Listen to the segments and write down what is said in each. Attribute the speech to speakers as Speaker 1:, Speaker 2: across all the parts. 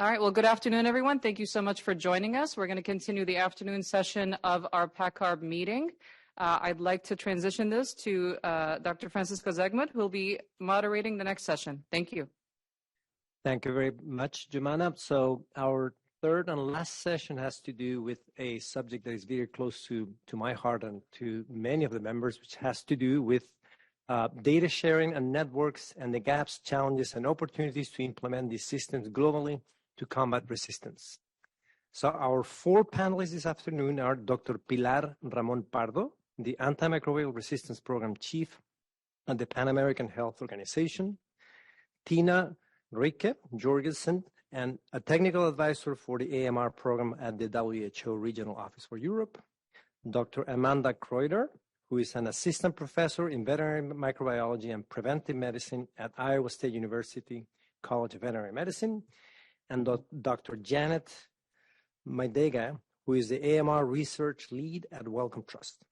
Speaker 1: All right. Well, good afternoon, everyone. Thank you so much for joining us. We're going to continue the afternoon session of our PACCARB meeting. I'd like to transition this to Dr. Francisco Zegmut, who will be moderating the next session. Thank you.
Speaker 2: Thank you very much, Jumana. So our third and last session has to do with a subject that is very close to my heart and to many of the members, which has to do with data sharing and networks and the gaps, challenges, and opportunities to implement these systems globally to combat resistance. So our four panelists this afternoon are Dr. Pilar Ramón Pardo, the Antimicrobial Resistance Program Chief at the Pan American Health Organization, Tina Rike Jorgensen, and a technical advisor for the AMR program at the WHO Regional Office for Europe, Dr. Amanda Kreuter, who is an assistant professor in veterinary microbiology and preventive medicine at Iowa State University College of Veterinary Medicine, and Dr. Janet Maidega, who is the AMR research lead at Wellcome Trust.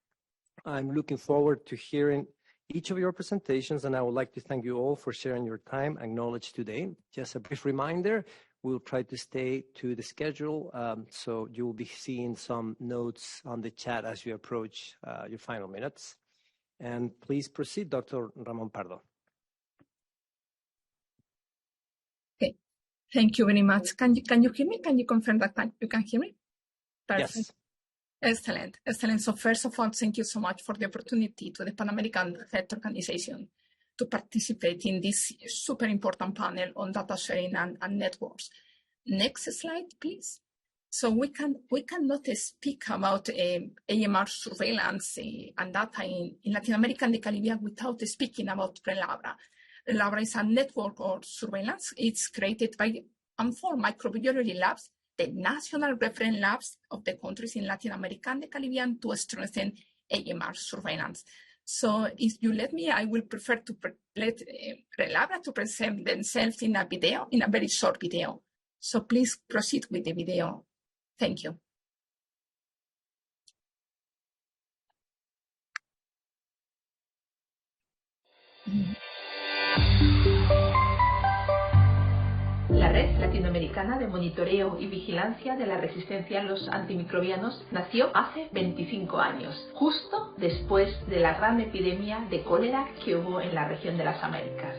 Speaker 2: I'm looking forward to hearing each of your presentations, and I would like to thank you all for sharing your time and knowledge today. Just a brief reminder, we'll try to stay to the schedule, so you'll be seeing some notes on the chat as you approach your final minutes. And please proceed, Dr. Ramón Pardo.
Speaker 3: Okay, thank you very much. Can you hear me? Can you confirm that you can hear me? Perfect.
Speaker 2: Yes.
Speaker 3: Excellent, excellent. So first of all, thank you so much for the opportunity to the Pan American Health Organization to participate in this super important panel on data sharing and networks. Next slide, please. So we cannot speak about AMR surveillance and data in Latin America and the Caribbean without speaking about RELABRA. RELABRA is a network or surveillance. It's created by and for microbiology labs, the national reference labs of the countries in Latin America and the Caribbean to strengthen AMR surveillance. So if you let me, I will prefer to let RELABRA to present themselves in a video, in a very short video. So please proceed with the video. Thank you.
Speaker 4: La Red Latinoamericana de Monitoreo y Vigilancia de la Resistencia a los Antimicrobianos nació hace 25 años, justo después de la gran epidemia de cólera que hubo en la región de las Américas.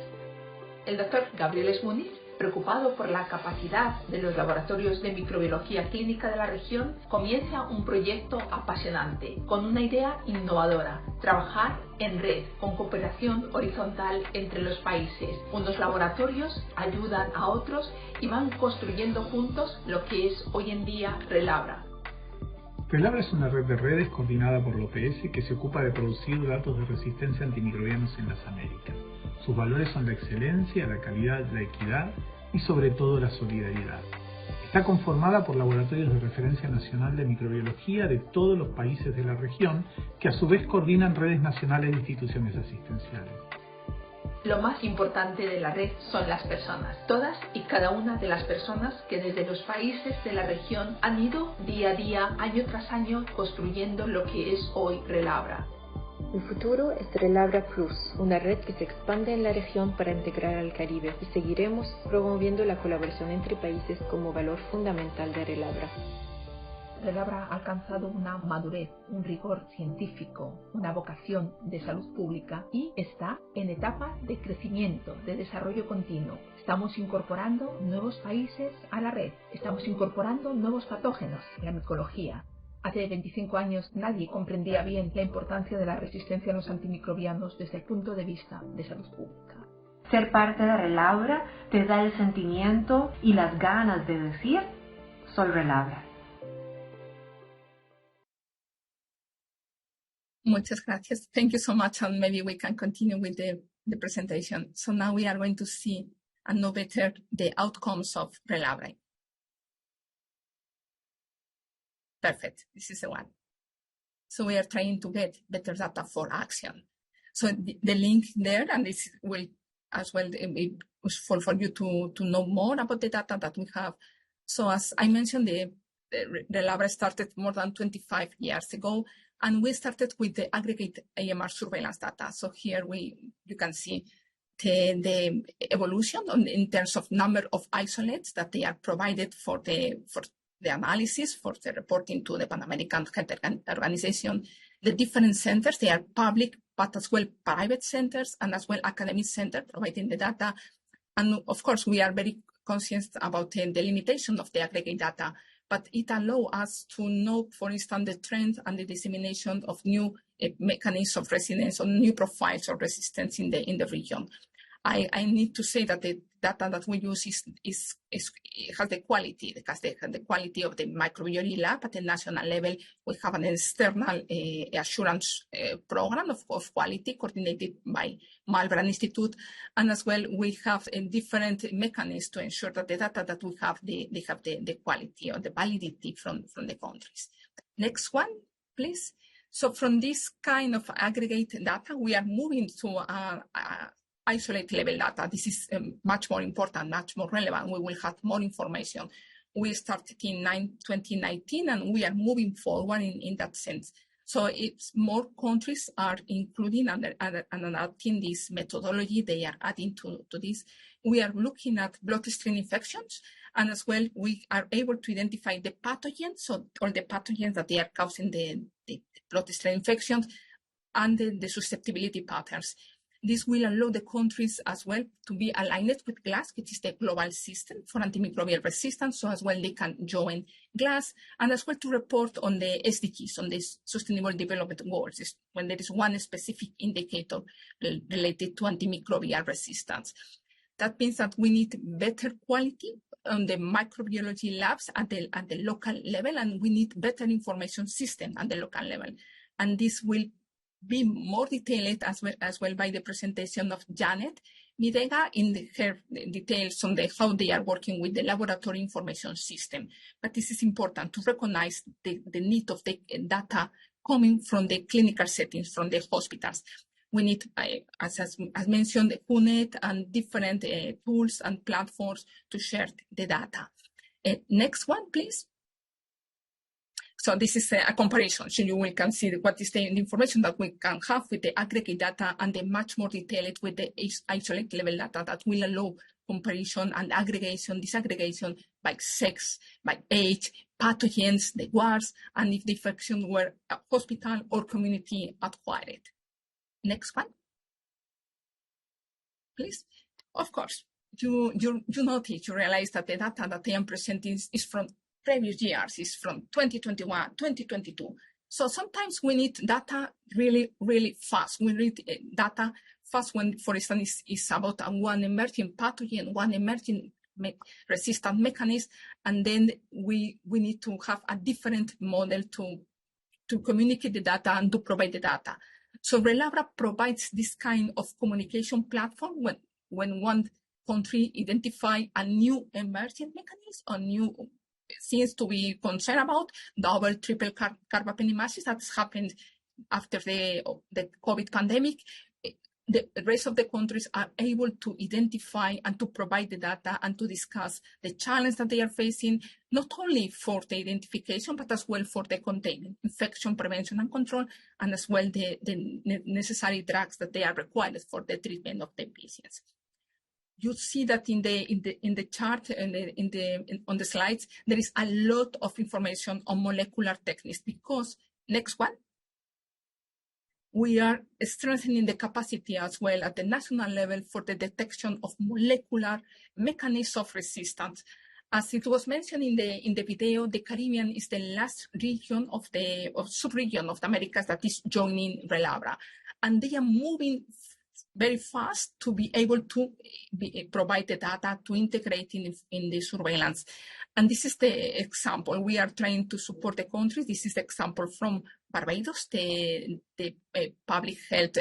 Speaker 4: El doctor Gabriel Muniz, preocupado por la capacidad de los laboratorios de microbiología clínica de la región, comienza un proyecto apasionante, con una idea innovadora: trabajar en red, con cooperación horizontal entre los países. Unos laboratorios ayudan a otros y van construyendo juntos lo que es hoy en día RELABRA.
Speaker 5: RELABRA es una red de redes coordinada por la OPS que se ocupa de producir datos de resistencia a antimicrobianos en las Américas. Sus valores son la excelencia, la calidad, la equidad y sobre todo la solidaridad. Está conformada por laboratorios de referencia nacional de microbiología de todos los países de la región, que a su vez coordinan redes nacionales de instituciones asistenciales.
Speaker 4: Lo más importante de la red son las personas, todas y cada una de las personas que desde los países de la región han ido día a día, año tras año, construyendo lo que es hoy RELABRA.
Speaker 6: El futuro es RELABRA Plus, una red que se expande en la región para integrar al Caribe, y seguiremos promoviendo la colaboración entre países como valor fundamental de RELABRA.
Speaker 4: RELABRA ha alcanzado una madurez, un rigor científico, una vocación de salud pública y está en etapa de crecimiento, de desarrollo continuo. Estamos incorporando nuevos países a la red, estamos incorporando nuevos patógenos, la micología. Hace 25 años nadie comprendía bien la importancia de la resistencia a los antimicrobianos desde el punto de vista de salud pública.
Speaker 7: Ser parte de RELABRA te da el sentimiento y las ganas de decir, soy RELABRA.
Speaker 3: Muchas gracias. Thank you so much, and maybe we can continue with the presentation. So now we are going to see and know better the outcomes of RELABRA. Perfect. This is the one. So we are trying to get better data for action. So the link there, and this will as well be useful for you to know more about the data that we have. So as I mentioned, the RELABRA started more than 25 years ago, and we started with the aggregate AMR surveillance data. So here you can see the evolution in terms of number of isolates that they are provided for the analysis, for the reporting to the Pan American Health Organization. The different centers, they are public, but as well private centers and as well academic centers providing the data. And of course, we are very conscious about the limitation of the aggregate data, but it allows us to know, for instance, the trend and the dissemination of new mechanisms of resilience or new profiles of resistance in the region. I need to say that the data that we use has the quality, because the quality of the microbiology lab at the national level. We have an external assurance program of quality coordinated by Malvern Institute, and as well we have different mechanisms to ensure that the data that we have, they have the quality or the validity from the countries. Next one, please. So from this kind of aggregate data, we are moving to isolate level data. This is much more important, much more relevant. We will have more information. We started in 2019 and we are moving forward in that sense. So it's more countries are including and adapting this methodology. They are adding to this. We are looking at bloodstream infections, and as well we are able to identify the pathogens or the pathogens that they are causing the bloodstream infections and the susceptibility patterns. This will allow the countries as well to be aligned with GLAS, which is the global system for antimicrobial resistance. So as well, they can join GLAS, and as well to report on the SDGs, on the Sustainable Development Goals, when there is one specific indicator related to antimicrobial resistance. That means that we need better quality on the microbiology labs at the local level, and we need better information system at the local level. And this will be more detailed as well by the presentation of Janet Midega in her details on how they are working with the laboratory information system. But this is important to recognize the need of the data coming from the clinical settings, from the hospitals. We need, as mentioned, the PUNET and different tools and platforms to share the data. Next one, please. So this is a comparison. So you will can see what is the information that we can have with the aggregate data and the much more detailed with the isolate level data that will allow comparison and aggregation, disaggregation by sex, by age, pathogens, the wards, and if the infection were hospital or community acquired. Next one, please. Of course, you notice, you realize that the data that I am presenting is from previous years, is from 2021, 2022. So sometimes we need data really, really fast. We need data fast when, for instance, it's about one emerging pathogen, one emerging resistant mechanism, and then we need to have a different model to communicate the data and to provide the data. So Relabra provides this kind of communication platform when one country identify a new emerging mechanism or new things to be concerned about, double, triple carbapenimasis that's happened after the COVID pandemic. The rest of the countries are able to identify and to provide the data and to discuss the challenge that they are facing, not only for the identification, but as well for the containment, infection prevention and control, and as well the necessary drugs that they are required for the treatment of the patients. You see that in the chart on the slides, there is a lot of information on molecular techniques because, next one, we are strengthening the capacity as well at the national level for the detection of molecular mechanisms of resistance. As it was mentioned in the video, the Caribbean is the last region of sub-region of the Americas that is joining Relabra, and they are moving very fast to be able to provide the data to integrate in the surveillance. And this is the example. We are trying to support the country. This is the example from Barbados, the public health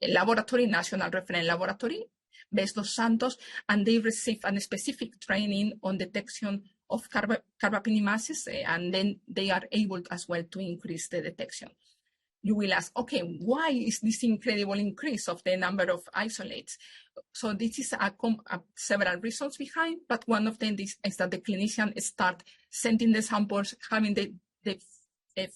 Speaker 3: laboratory, national reference laboratory, based on Santos, and they receive a specific training on detection of carbapenimasis, and then they are able as well to increase the detection. You will ask, okay, why is this incredible increase of the number of isolates? So this is several reasons behind, but one of them is that the clinician start sending the samples, having the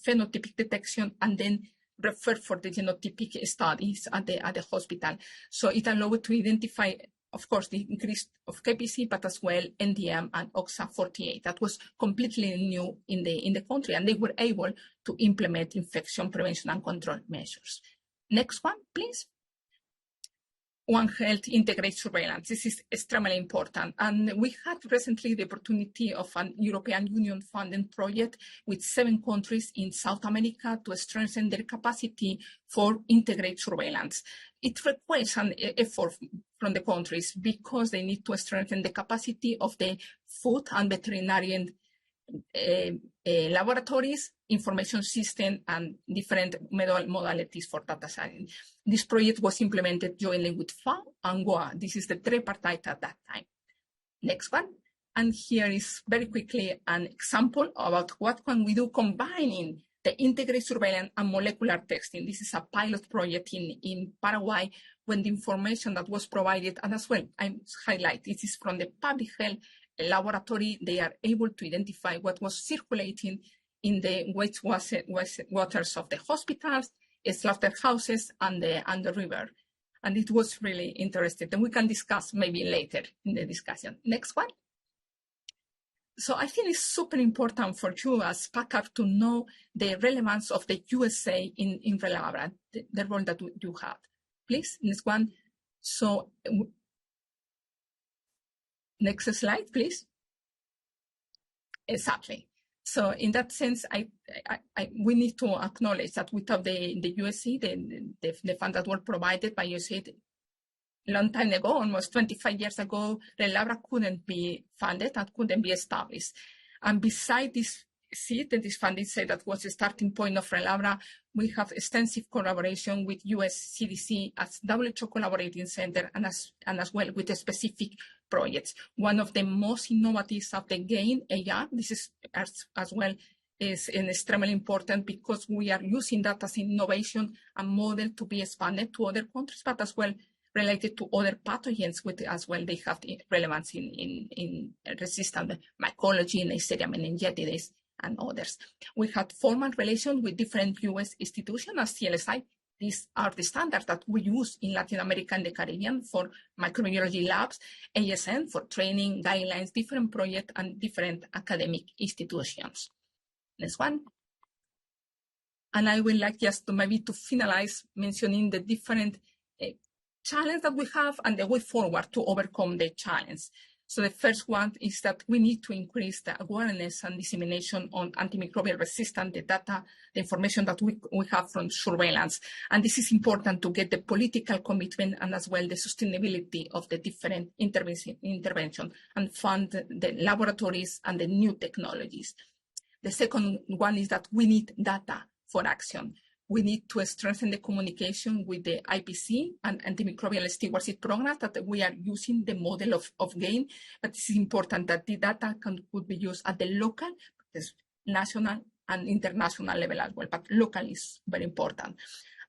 Speaker 3: phenotypic detection, and then referred for the genotypic studies at the hospital. So it allowed to identify, of course, the increase of KPC, but as well NDM and OXA48. That was completely new in the country, and they were able to implement infection prevention and control measures. Next one, please. One Health integrated surveillance. This is extremely important. And we had recently the opportunity of an European Union funded project with 7 countries in South America to strengthen their capacity for integrated surveillance. It requires an effort from the countries because they need to strengthen the capacity of the food and veterinarian laboratories, information system, and different modalities for data science. This project was implemented jointly with FAO and GOA. This is the tripartite at that time. Next one. And here is very quickly an example about what can we do combining the integrated surveillance and molecular testing. This is a pilot project in Paraguay when the information that was provided, and as well, I highlight, this is from the public health laboratory. They are able to identify what was circulating in the waters of the hospitals, slaughterhouses, and the river. And it was really interesting. And we can discuss maybe later in the discussion. Next one. So I think it's super important for you as PACCARB to know the relevance of the USA in Relabra, the role that you have. Please, next one. So next slide, please. Exactly. So in that sense, we need to acknowledge that without the USC, the funds that were provided by USAID a long time ago, almost 25 years ago, Relabra couldn't be funded and couldn't be established. And beside this seed and this funding say that was the starting point of Relabra, we have extensive collaboration with US CDC as WHO Collaborating Center and as well with the specific projects. One of the most innovative of the GAIN AR, this is as well is extremely important because we are using that as innovation and model to be expanded to other countries, but as well related to other pathogens with as well they have the relevance in resistant mycology, Neisseria meningitidis, and others. We had formal relations with different US institutions as CLSI. These are the standards that we use in Latin America and the Caribbean for microbiology labs, ASN for training, guidelines, different projects, and different academic institutions. Next one. And I would like just to maybe to finalize mentioning the different challenge that we have and the way forward to overcome the challenge. So the first one is that we need to increase the awareness and dissemination on antimicrobial resistance, the data, the information that we have from surveillance. And this is important to get the political commitment and as well the sustainability of the different intervention and fund the laboratories and the new technologies. The second one is that we need data for action. We need to strengthen the communication with the IPC and antimicrobial stewardship program that we are using the model of GAIN, but it's important that the data could be used at the local, national, and international level as well, but local is very important.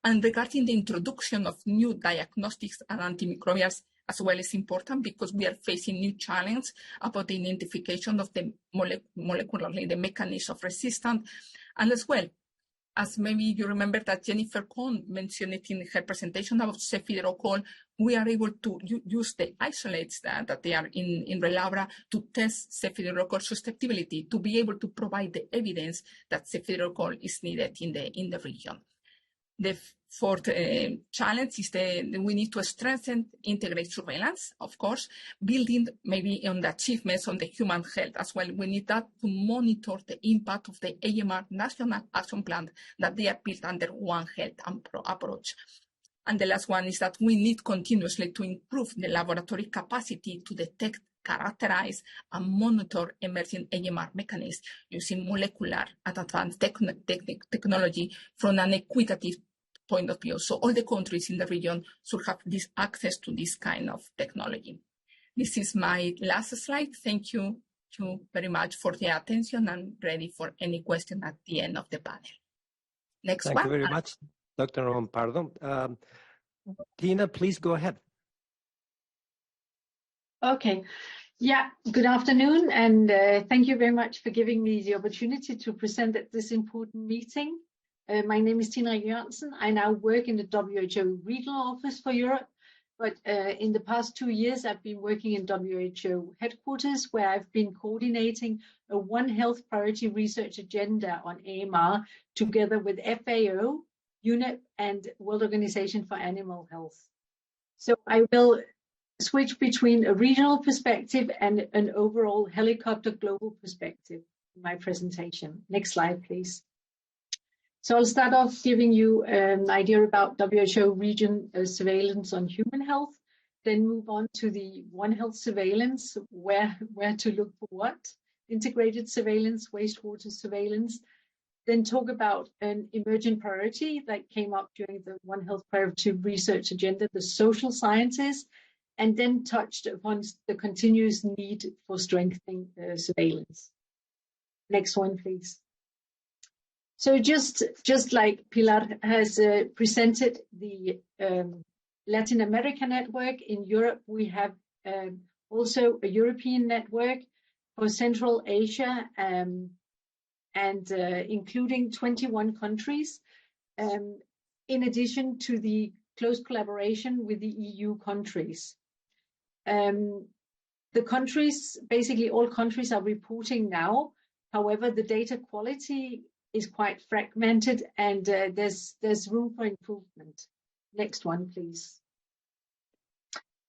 Speaker 3: And regarding the introduction of new diagnostics and antimicrobials as well is important because we are facing new challenges about the identification of the molecularly the mechanism of resistance, and as well, as maybe you remember that Jennifer Cohn mentioned it in her presentation about cefiderocol, we are able to use the isolates that they are in Relabra to test cefiderocol susceptibility to be able to provide the evidence that cefiderocol is needed in the region. The fourth challenge is we need to strengthen integrated surveillance, of course, building maybe on the achievements on the human health as well. We need that to monitor the impact of the AMR National Action Plan that they are built under One Health approach. And the last one is that we need continuously to improve the laboratory capacity to detect, characterize, and monitor emerging AMR mechanisms using molecular and advanced technology from an equitative point of view. So all the countries in the region should have this access to this kind of technology. This is my last slide. Thank you very much for the attention. I'm ready for any question at the end of the panel. Next one.
Speaker 2: Thank you very much, Dr. Rompardo. Tina, please go ahead.
Speaker 7: Okay. Yeah, good afternoon, and thank you very much for giving me the opportunity to present at this important meeting.
Speaker 8: My name is Tina Jørgensen. I now work in the WHO Regional Office for Europe, but in the past 2 years, I've been working in WHO headquarters, where I've been coordinating a One Health priority research agenda on AMR together with FAO, UNEP, and World Organization for Animal Health. So I will switch between a regional perspective and an overall helicopter global perspective in my presentation. Next slide, please. So I'll start off giving you an idea about WHO region surveillance on human health, then move on to the One Health surveillance, where to look for what, integrated surveillance, wastewater surveillance, then talk about an emergent priority that came up during the One Health priority research agenda, the social sciences, and then touched upon the continuous need for strengthening surveillance. Next one, please. So just like Pilar has presented the Latin America network, in Europe we have also a European network for Central Asia, and including 21 countries, in addition to the close collaboration with the EU countries. The countries, basically all countries are reporting now. However, the data quality is quite fragmented, and there's room for improvement. Next one, please.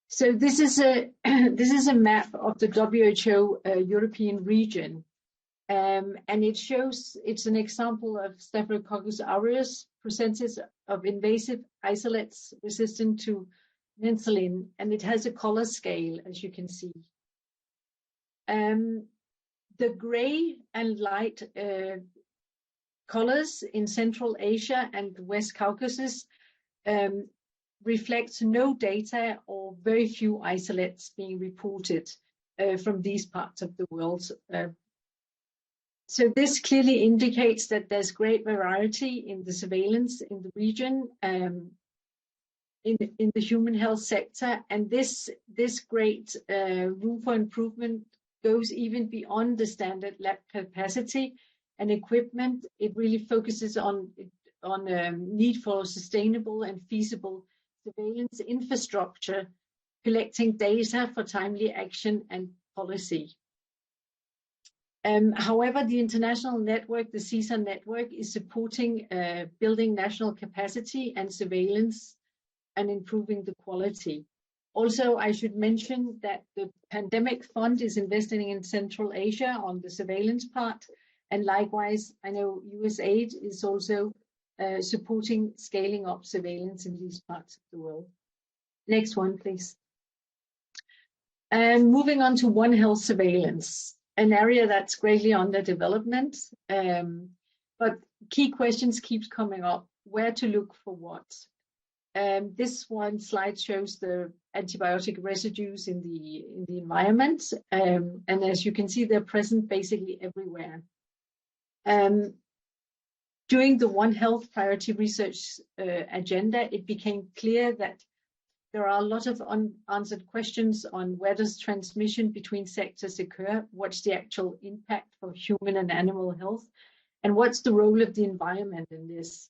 Speaker 8: So this is a map of the WHO European region, and it shows, it's an example of Staphylococcus aureus, percentage of invasive isolates resistant to penicillin, and it has a color scale, as you can see. The gray and light colors in Central Asia and West Caucasus reflects no data or very few isolates being reported from these parts of the world. So this clearly indicates that there's great variety in the surveillance in the region, in the human health sector, and this great room for improvement goes even beyond the standard lab capacity and equipment. It really focuses on need for sustainable and feasible surveillance infrastructure, collecting data for timely action and policy. However, the international network, the CSA network, is supporting building national capacity and surveillance and improving the quality. Also, I should mention that the Pandemic Fund is investing in Central Asia on the surveillance part, and likewise, I know USAID is also supporting scaling up surveillance in these parts of the world. Next one, please. Moving on to One Health surveillance, an area that's greatly under development, but key questions keeps coming up. Where to look for what? This one slide shows the antibiotic residues in the environment, and as you can see, they're present basically everywhere. During the One Health priority research agenda, it became clear that there are a lot of unanswered questions on where does transmission between sectors occur, what's the actual impact for human and animal health, and what's the role of the environment in this.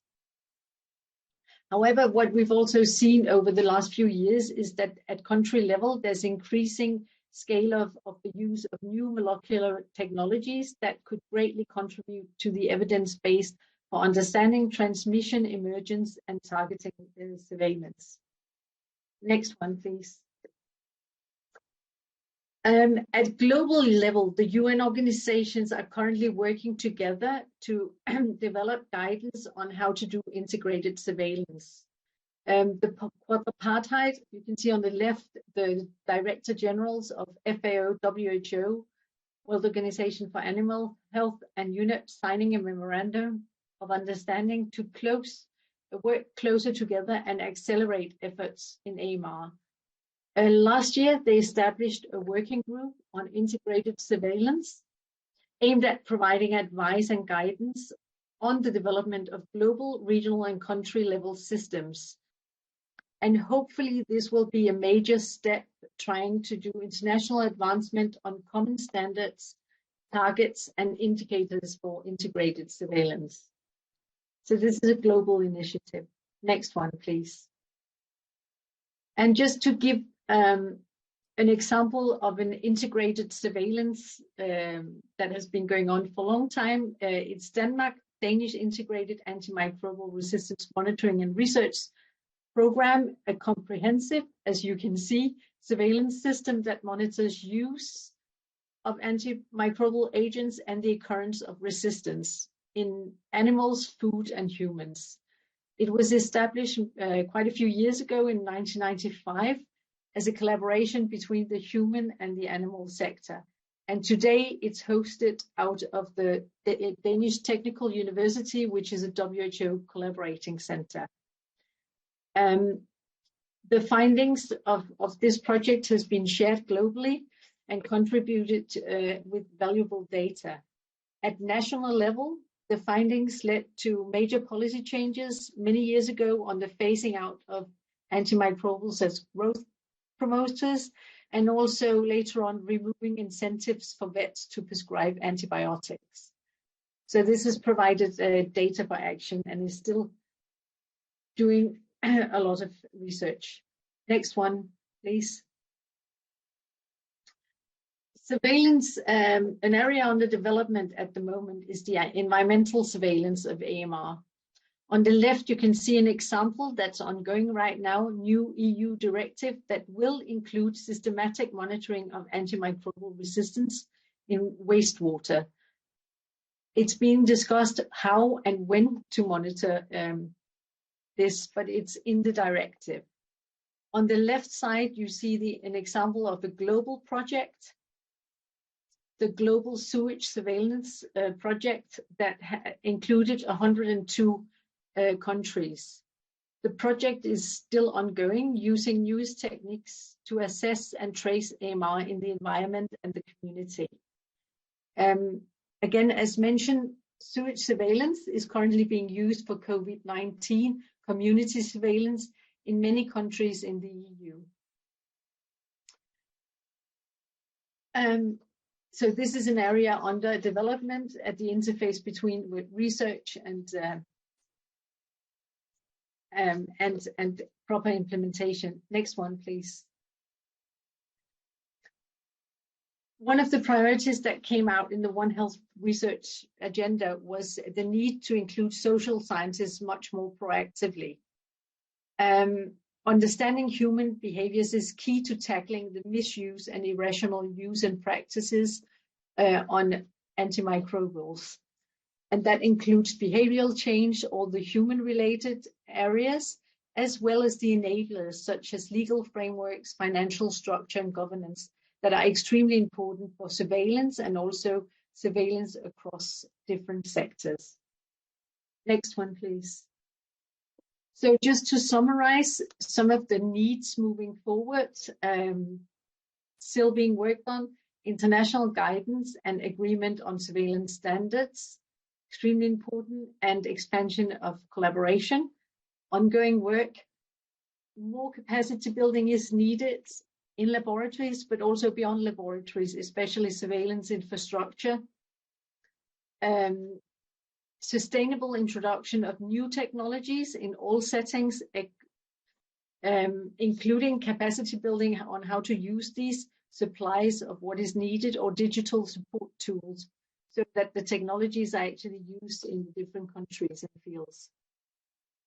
Speaker 8: However, what we've also seen over the last few years is that at country level, there's increasing scale of the use of new molecular technologies that could greatly contribute to the evidence base for understanding transmission, emergence, and targeting surveillance. Next one, please. At global level, the UN organizations are currently working together to develop guidance on how to do integrated surveillance. The quadripartite, you can see on the left, the Director Generals of FAO, WHO, World Organization for Animal Health, and UNEP signing a memorandum of understanding to work closer together and accelerate efforts in AMR. Last year, they established a working group on integrated surveillance aimed at providing advice and guidance on the development of global, regional, and country level systems. And hopefully this will be a major step trying to do international advancement on common standards, targets, and indicators for integrated surveillance. So this is a global initiative. Next one, please. And just to give an example of an integrated surveillance that has been going on for a long time, it's Danish Integrated Antimicrobial Resistance Monitoring and Research Program, a comprehensive, as you can see, surveillance system that monitors use of antimicrobial agents and the occurrence of resistance in animals, food, and humans. It was established quite a few years ago in 1995 as a collaboration between the human and the animal sector. And today it's hosted out of the Danish Technical University, which is a WHO collaborating center. The findings of this project has been shared globally and contributed with valuable data. At national level, the findings led to major policy changes many years ago on the phasing out of antimicrobials as growth promoters, and also later on removing incentives for vets to prescribe antibiotics. So this has provided data for action and is still doing a lot of research. Next one, please. Surveillance, an area under development at the moment is the environmental surveillance of AMR. On the left, you can see an example that's ongoing right now, new EU directive that will include systematic monitoring of antimicrobial resistance in wastewater. It's being discussed how and when to monitor this, but it's in the directive. On the left side, you see an example of a global project, the Global Sewage Surveillance Project that included 102 countries. The project is still ongoing, using newest techniques to assess and trace AMR in the environment and the community. Again, as mentioned, sewage surveillance is currently being used for COVID-19 community surveillance in many countries in the EU. So this is an area under development at the interface between research and proper implementation. Next one, please. One of the priorities that came out in the One Health research agenda was the need to include social sciences much more proactively. Understanding human behaviors is key to tackling the misuse and irrational use and practices on antimicrobials. And that includes behavioral change, all the human-related areas, as well as the enablers, such as legal frameworks, financial structure, and governance, that are extremely important for surveillance and also surveillance across different sectors. Next one, please. So just to summarize some of the needs moving forward, still being worked on, international guidance and agreement on surveillance standards, extremely important, and expansion of collaboration, ongoing work. More capacity building is needed in laboratories, but also beyond laboratories, especially surveillance infrastructure. Sustainable introduction of new technologies in all settings, including capacity building on how to use these supplies of what is needed or digital support tools so that the technologies are actually used in different countries and fields.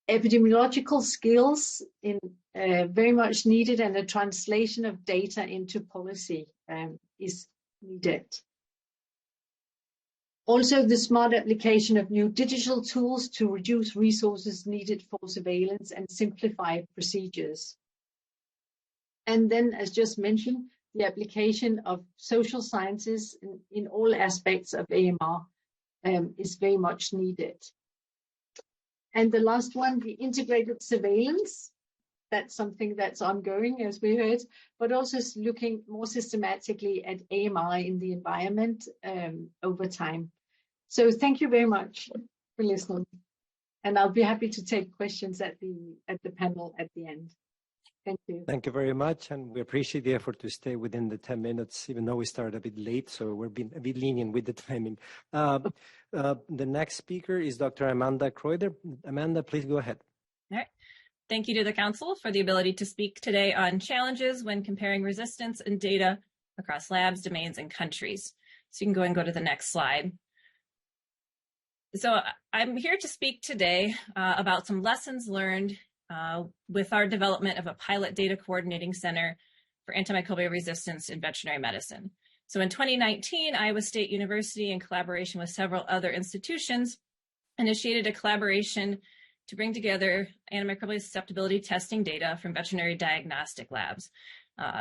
Speaker 8: Epidemiological skills in very much needed, and a translation of data into policy is needed. Also, the smart application of new digital tools to reduce resources needed for surveillance and simplify procedures. And then, as just mentioned, the application of social sciences in all aspects of AMR is very much needed. And the last one, the integrated surveillance. That's something that's ongoing, as we heard, but also looking more systematically at AMR in the environment over time. So thank you very much for listening. And I'll be happy to take questions at the panel at the end. Thank you.
Speaker 2: Thank you very much, and we appreciate the effort to stay within the 10 minutes, even though we started a bit late, so we're being a bit lenient with the timing. The next speaker is Dr. Amanda Kreuder. Amanda, please go ahead.
Speaker 9: All right. Thank you to the Council for the ability to speak today on challenges when comparing resistance and data across labs, domains, and countries. So you can go to the next slide. So I'm here to speak today about some lessons learned with our development of a pilot data coordinating center for antimicrobial resistance in veterinary medicine. So in 2019, Iowa State University, in collaboration with several other institutions, initiated a collaboration to bring together antimicrobial susceptibility testing data from veterinary diagnostic labs.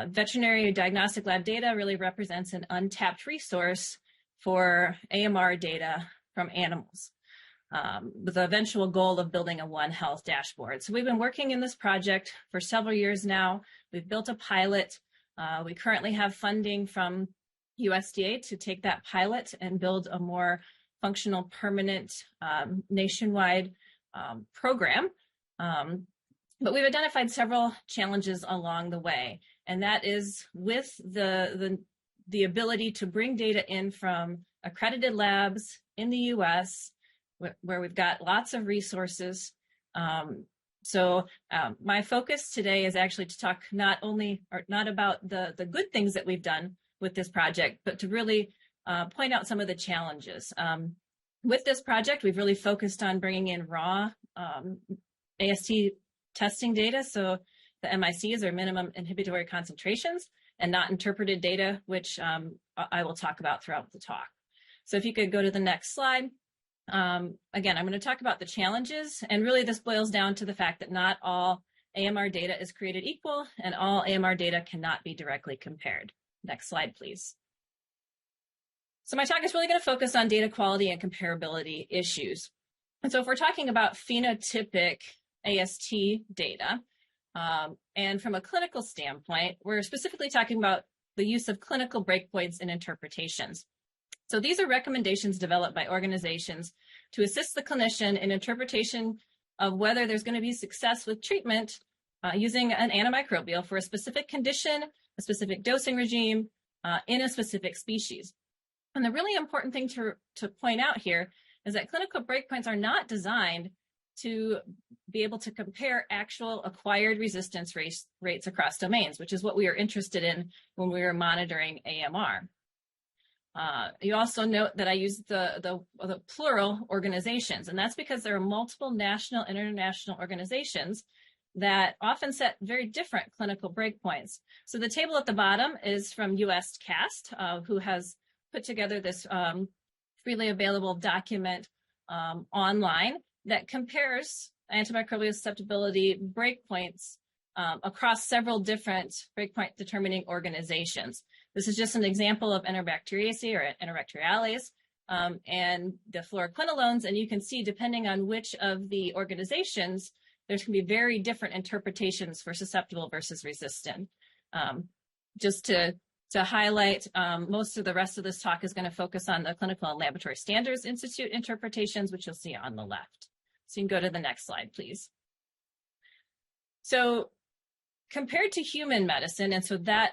Speaker 9: Veterinary diagnostic lab data really represents an untapped resource for AMR data from animals, with the eventual goal of building a One Health dashboard. So we've been working in this project for several years now. We've built a pilot. We currently have funding from USDA to take that pilot and build a more functional, permanent, nationwide program. But we've identified several challenges along the way, and that is with the ability to bring data in from accredited labs in the US, where we've got lots of resources. My focus today is actually to talk not about the good things that we've done with this project, but to really point out some of the challenges. With this project, we've really focused on bringing in raw AST testing data, so the MICs are minimum inhibitory concentrations, and not interpreted data, which I will talk about throughout the talk. So if you could go to the next slide. Again, I'm going to talk about the challenges, and really this boils down to the fact that not all AMR data is created equal, and all AMR data cannot be directly compared. Next slide, please. So my talk is really going to focus on data quality and comparability issues. And so if we're talking about phenotypic AST data, and from a clinical standpoint, we're specifically talking about the use of clinical breakpoints and interpretations. So these are recommendations developed by organizations to assist the clinician in interpretation of whether there's going to be success with treatment using an antimicrobial for a specific condition, a specific dosing regime, in a specific species. And the really important thing to point out here is that clinical breakpoints are not designed to be able to compare actual acquired resistance rates across domains, which is what we are interested in when we are monitoring AMR. You also note that I use the plural organizations, and that's because there are multiple national and international organizations that often set very different clinical breakpoints. So the table at the bottom is from USCAST, who has put together this freely available document online that compares antimicrobial susceptibility breakpoints across several different breakpoint determining organizations. This is just an example of Enterobacteriaceae or Enterobacteriales and the fluoroquinolones, and you can see depending on which of the organizations, there's going to be very different interpretations for susceptible versus resistant. Just to highlight, most of the rest of this talk is going to focus on the Clinical and Laboratory Standards Institute interpretations, which you'll see on the left. So you can go to the next slide, please. So compared to human medicine, and so that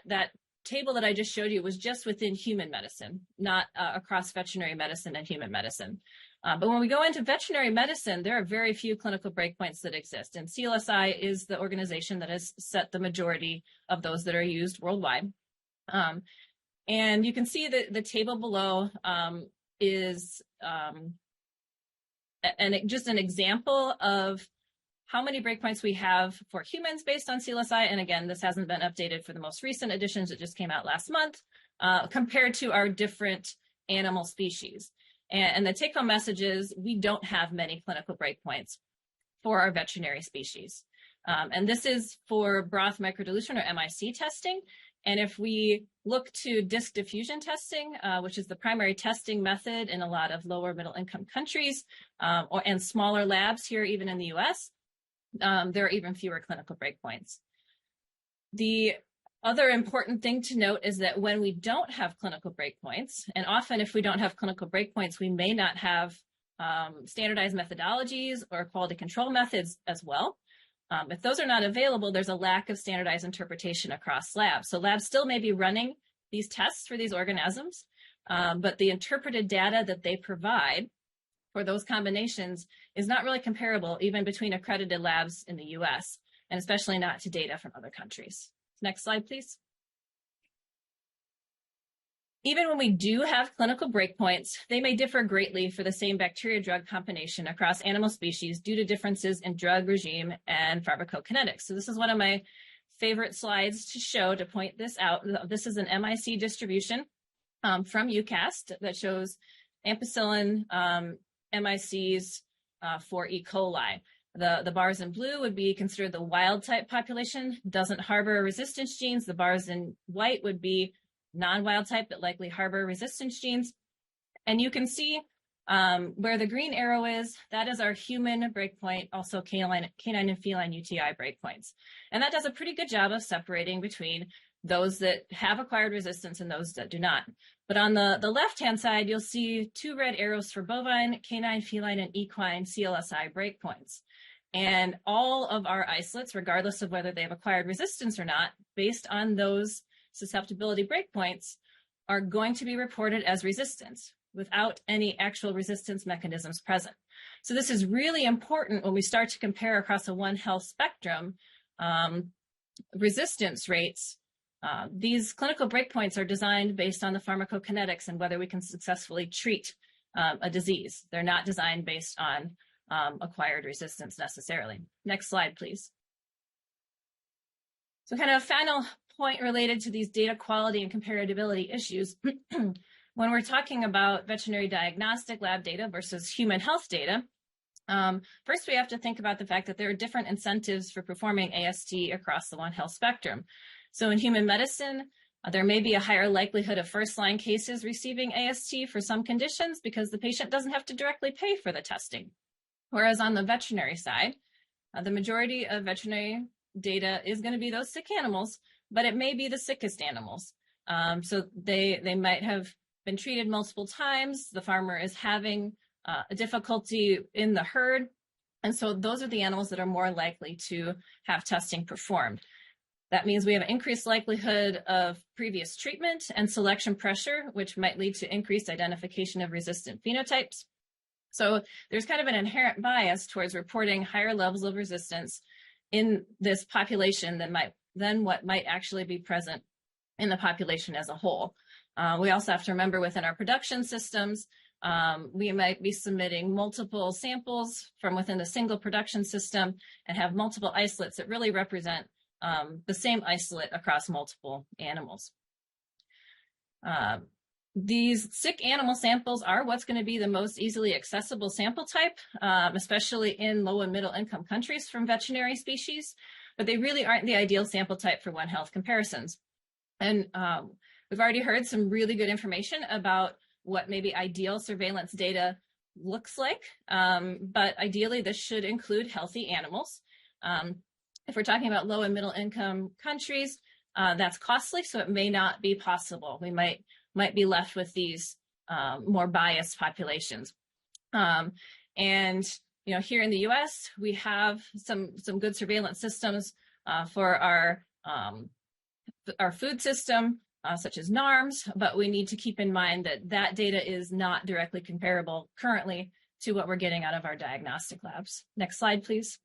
Speaker 9: table that I just showed you was just within human medicine, not across veterinary medicine and human medicine. But when we go into veterinary medicine, there are very few clinical breakpoints that exist, and CLSI is the organization that has set the majority of those that are used worldwide. And you can see that the table below is just an example of how many breakpoints we have for humans based on CLSI. And again, this hasn't been updated for the most recent editions. It just came out last month, compared to our different animal species. And the take-home message is we don't have many clinical breakpoints for our veterinary species. And this is for broth microdilution or MIC testing. And if we look to disc diffusion testing, which is the primary testing method in a lot of lower middle income countries and smaller labs here, even in the US, there are even fewer clinical breakpoints. The other important thing to note is that when we don't have clinical breakpoints, and often if we don't have clinical breakpoints, we may not have standardized methodologies or quality control methods as well. If those are not available, there's a lack of standardized interpretation across labs. So labs still may be running these tests for these organisms, but the interpreted data that they provide for those combinations is not really comparable even between accredited labs in the US, and especially not to data from other countries. Next slide, please. Even when we do have clinical breakpoints, they may differ greatly for the same bacteria-drug combination across animal species due to differences in drug regime and pharmacokinetics. So this is one of my favorite slides to show to point this out. This is an MIC distribution from UCAST that shows ampicillin MICs for E. coli. The bars in blue would be considered the wild type population, doesn't harbor resistance genes. The bars in white would be non-wild type that likely harbor resistance genes. And you can see where the green arrow is, that is our human breakpoint, also canine and feline UTI breakpoints. And that does a pretty good job of separating between those that have acquired resistance and those that do not. But on the left-hand side, you'll see two red arrows for bovine, canine, feline, and equine CLSI breakpoints. And all of our isolates, regardless of whether they've acquired resistance or not, based on those susceptibility breakpoints, are going to be reported as resistance without any actual resistance mechanisms present. So this is really important when we start to compare across a One Health spectrum resistance rates. These clinical breakpoints are designed based on the pharmacokinetics and whether we can successfully treat a disease. They're not designed based on acquired resistance necessarily. Next slide, please. So kind of a final point related to these data quality and comparability issues. When we're talking about veterinary diagnostic lab data versus human health data, first we have to think about the fact that there are different incentives for performing AST across the One Health spectrum. So in human medicine, there may be a higher likelihood of first-line cases receiving AST for some conditions because the patient doesn't have to directly pay for the testing. Whereas on the veterinary side, the majority of veterinary data is going to be those sick animals, but it may be the sickest animals. So they might have been treated multiple times. The farmer is having a difficulty in the herd. And so those are the animals that are more likely to have testing performed. That means we have an increased likelihood of previous treatment and selection pressure, which might lead to increased identification of resistant phenotypes. So there's kind of an inherent bias towards reporting higher levels of resistance in this population than what might actually be present in the population as a whole. We also have to remember within our production systems, we might be submitting multiple samples from within a single production system and have multiple isolates that really represent the same isolate across multiple animals. These sick animal samples are what's going to be the most easily accessible sample type, especially in low and middle income countries from veterinary species, but they really aren't the ideal sample type for One Health comparisons. And we've already heard some really good information about what maybe ideal surveillance data looks like, but ideally this should include healthy animals. If we're talking about low and middle income countries, that's costly, so it may not be possible. We might be left with these more biased populations. And here in the US, we have some good surveillance systems for our food system, such as NARMS, but we need to keep in mind that that data is not directly comparable currently to what we're getting out of our diagnostic labs. Next slide, please.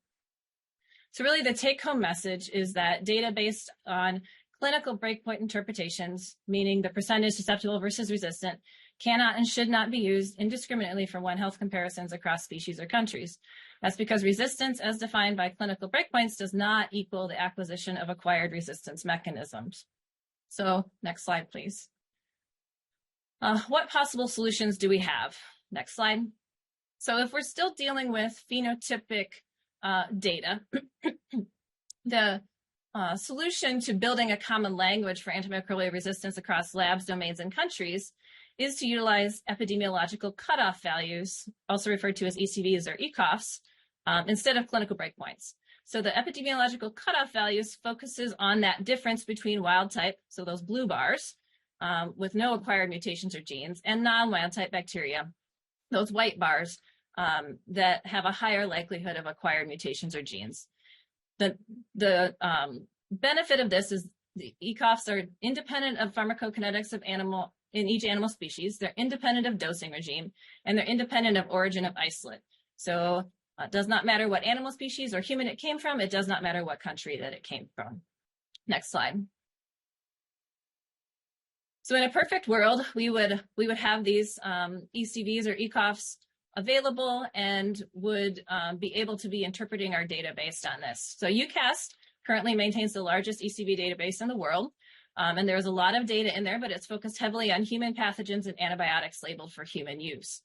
Speaker 9: So really the take-home message is that data based on clinical breakpoint interpretations, meaning the percentage susceptible versus resistant, cannot and should not be used indiscriminately for One Health comparisons across species or countries. That's because resistance as defined by clinical breakpoints does not equal the acquisition of acquired resistance mechanisms. So next slide, please. What possible solutions do we have? Next slide. So if we're still dealing with phenotypic data, the solution to building a common language for antimicrobial resistance across labs, domains, and countries is to utilize epidemiological cutoff values, also referred to as ECVs or ECOFs, instead of clinical breakpoints. So the epidemiological cutoff values focuses on that difference between wild type, so those blue bars, with no acquired mutations or genes, and non-wild type bacteria, those white bars, that have a higher likelihood of acquired mutations or genes. The benefit of this is the ECOFs are independent of pharmacokinetics of in each animal species. They're independent of dosing regime, and they're independent of origin of isolate. So it does not matter what animal species or human it came from. It does not matter what country that it came from. Next slide. So in a perfect world, we would have these ECVs or ECOFs available and would be able to be interpreting our data based on this. So UCAST currently maintains the largest ECV database in the world. And there's a lot of data in there, but it's focused heavily on human pathogens and antibiotics labeled for human use.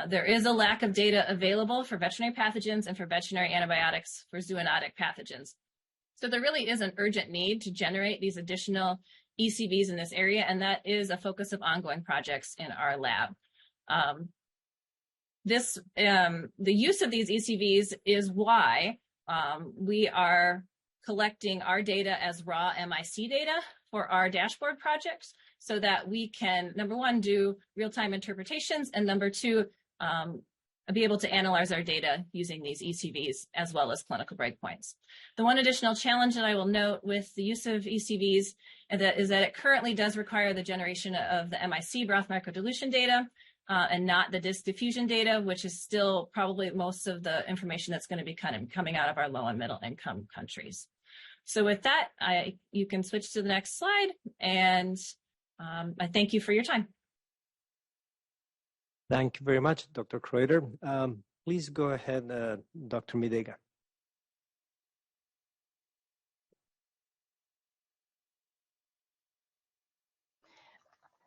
Speaker 9: There is a lack of data available for veterinary pathogens and for veterinary antibiotics for zoonotic pathogens. So there really is an urgent need to generate these additional ECVs in this area, and that is a focus of ongoing projects in our lab. The use of these ECVs is why we are collecting our data as raw MIC data for our dashboard projects, so that we can, number one, do real-time interpretations, and number two, be able to analyze our data using these ECVs as well as clinical breakpoints. The one additional challenge that I will note with the use of ECVs is that it currently does require the generation of the MIC broth microdilution data and not the disc diffusion data, which is still probably most of the information that's going to be coming out of our low and middle income countries. So with that, you can switch to the next slide, and I thank you for your time.
Speaker 2: Thank you very much, Dr. Kreuter. Please go ahead, Dr. Midega.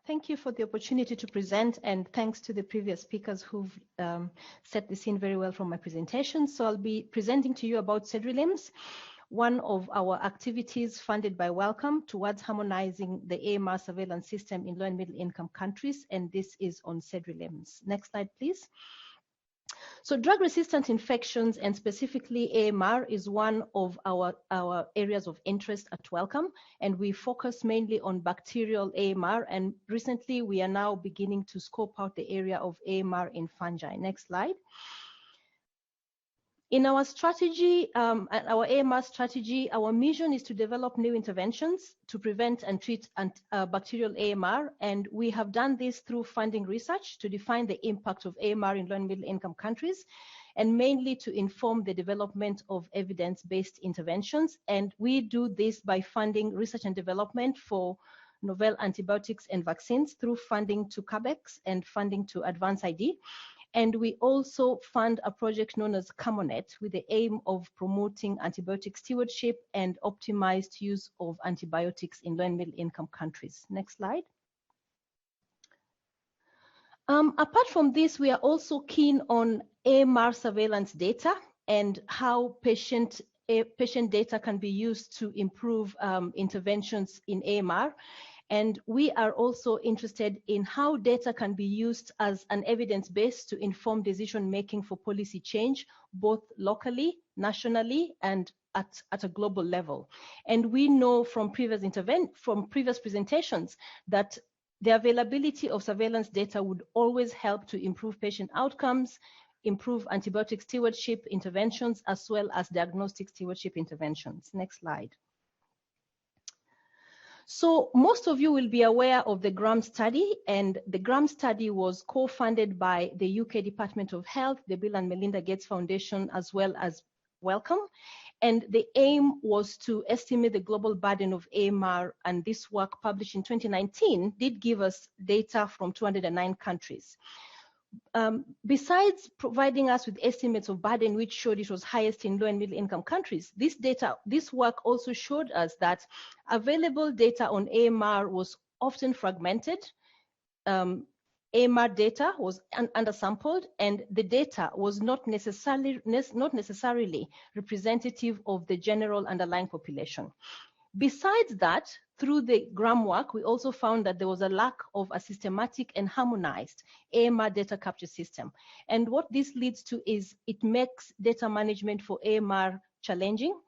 Speaker 10: Thank you for the opportunity to present, and thanks to the previous speakers who've set the scene very well from my presentation. So I'll be presenting to you about CEDRILIMS, one of our activities funded by Wellcome towards harmonizing the AMR surveillance system in low and middle income countries, and this is on CEDRILIMS. Next slide, please. So drug-resistant infections, and specifically AMR, is one of our areas of interest at Wellcome, and we focus mainly on bacterial AMR, and recently we are now beginning to scope out the area of AMR in fungi. Next slide. In our strategy, our AMR strategy, our mission is to develop new interventions to prevent and treat bacterial AMR, and we have done this through funding research to define the impact of AMR in low and middle income countries, and mainly to inform the development of evidence-based interventions. And we do this by funding research and development for novel antibiotics and vaccines through funding to CABEX and funding to Advance ID. And we also fund a project known as CAMONET with the aim of promoting antibiotic stewardship and optimized use of antibiotics in low and middle income countries. Next slide. Apart from this, we are also keen on AMR surveillance data and how patient data can be used to improve interventions in AMR. And we are also interested in how data can be used as an evidence base to inform decision-making for policy change, both locally, nationally, and at a global level. And we know from previous presentations that the availability of surveillance data would always help to improve patient outcomes, improve antibiotic stewardship interventions, as well as diagnostic stewardship interventions. Next slide. So most of you will be aware of the GRAM study, and the GRAM study was co-funded by the UK Department of Health, the Bill and Melinda Gates Foundation, as well as Wellcome. And the aim was to estimate the global burden of AMR, and this work, published in 2019, did give us data from 209 countries. Besides providing us with estimates of burden, which showed it was highest in low and middle income countries, this work also showed us that available data on AMR was often fragmented. AMR data was undersampled, and the data was not necessarily representative of the general underlying population. Besides that, through the GRAM work, we also found that there was a lack of a systematic and harmonized AMR data capture system. And what this leads to is it makes data management for AMR challenging.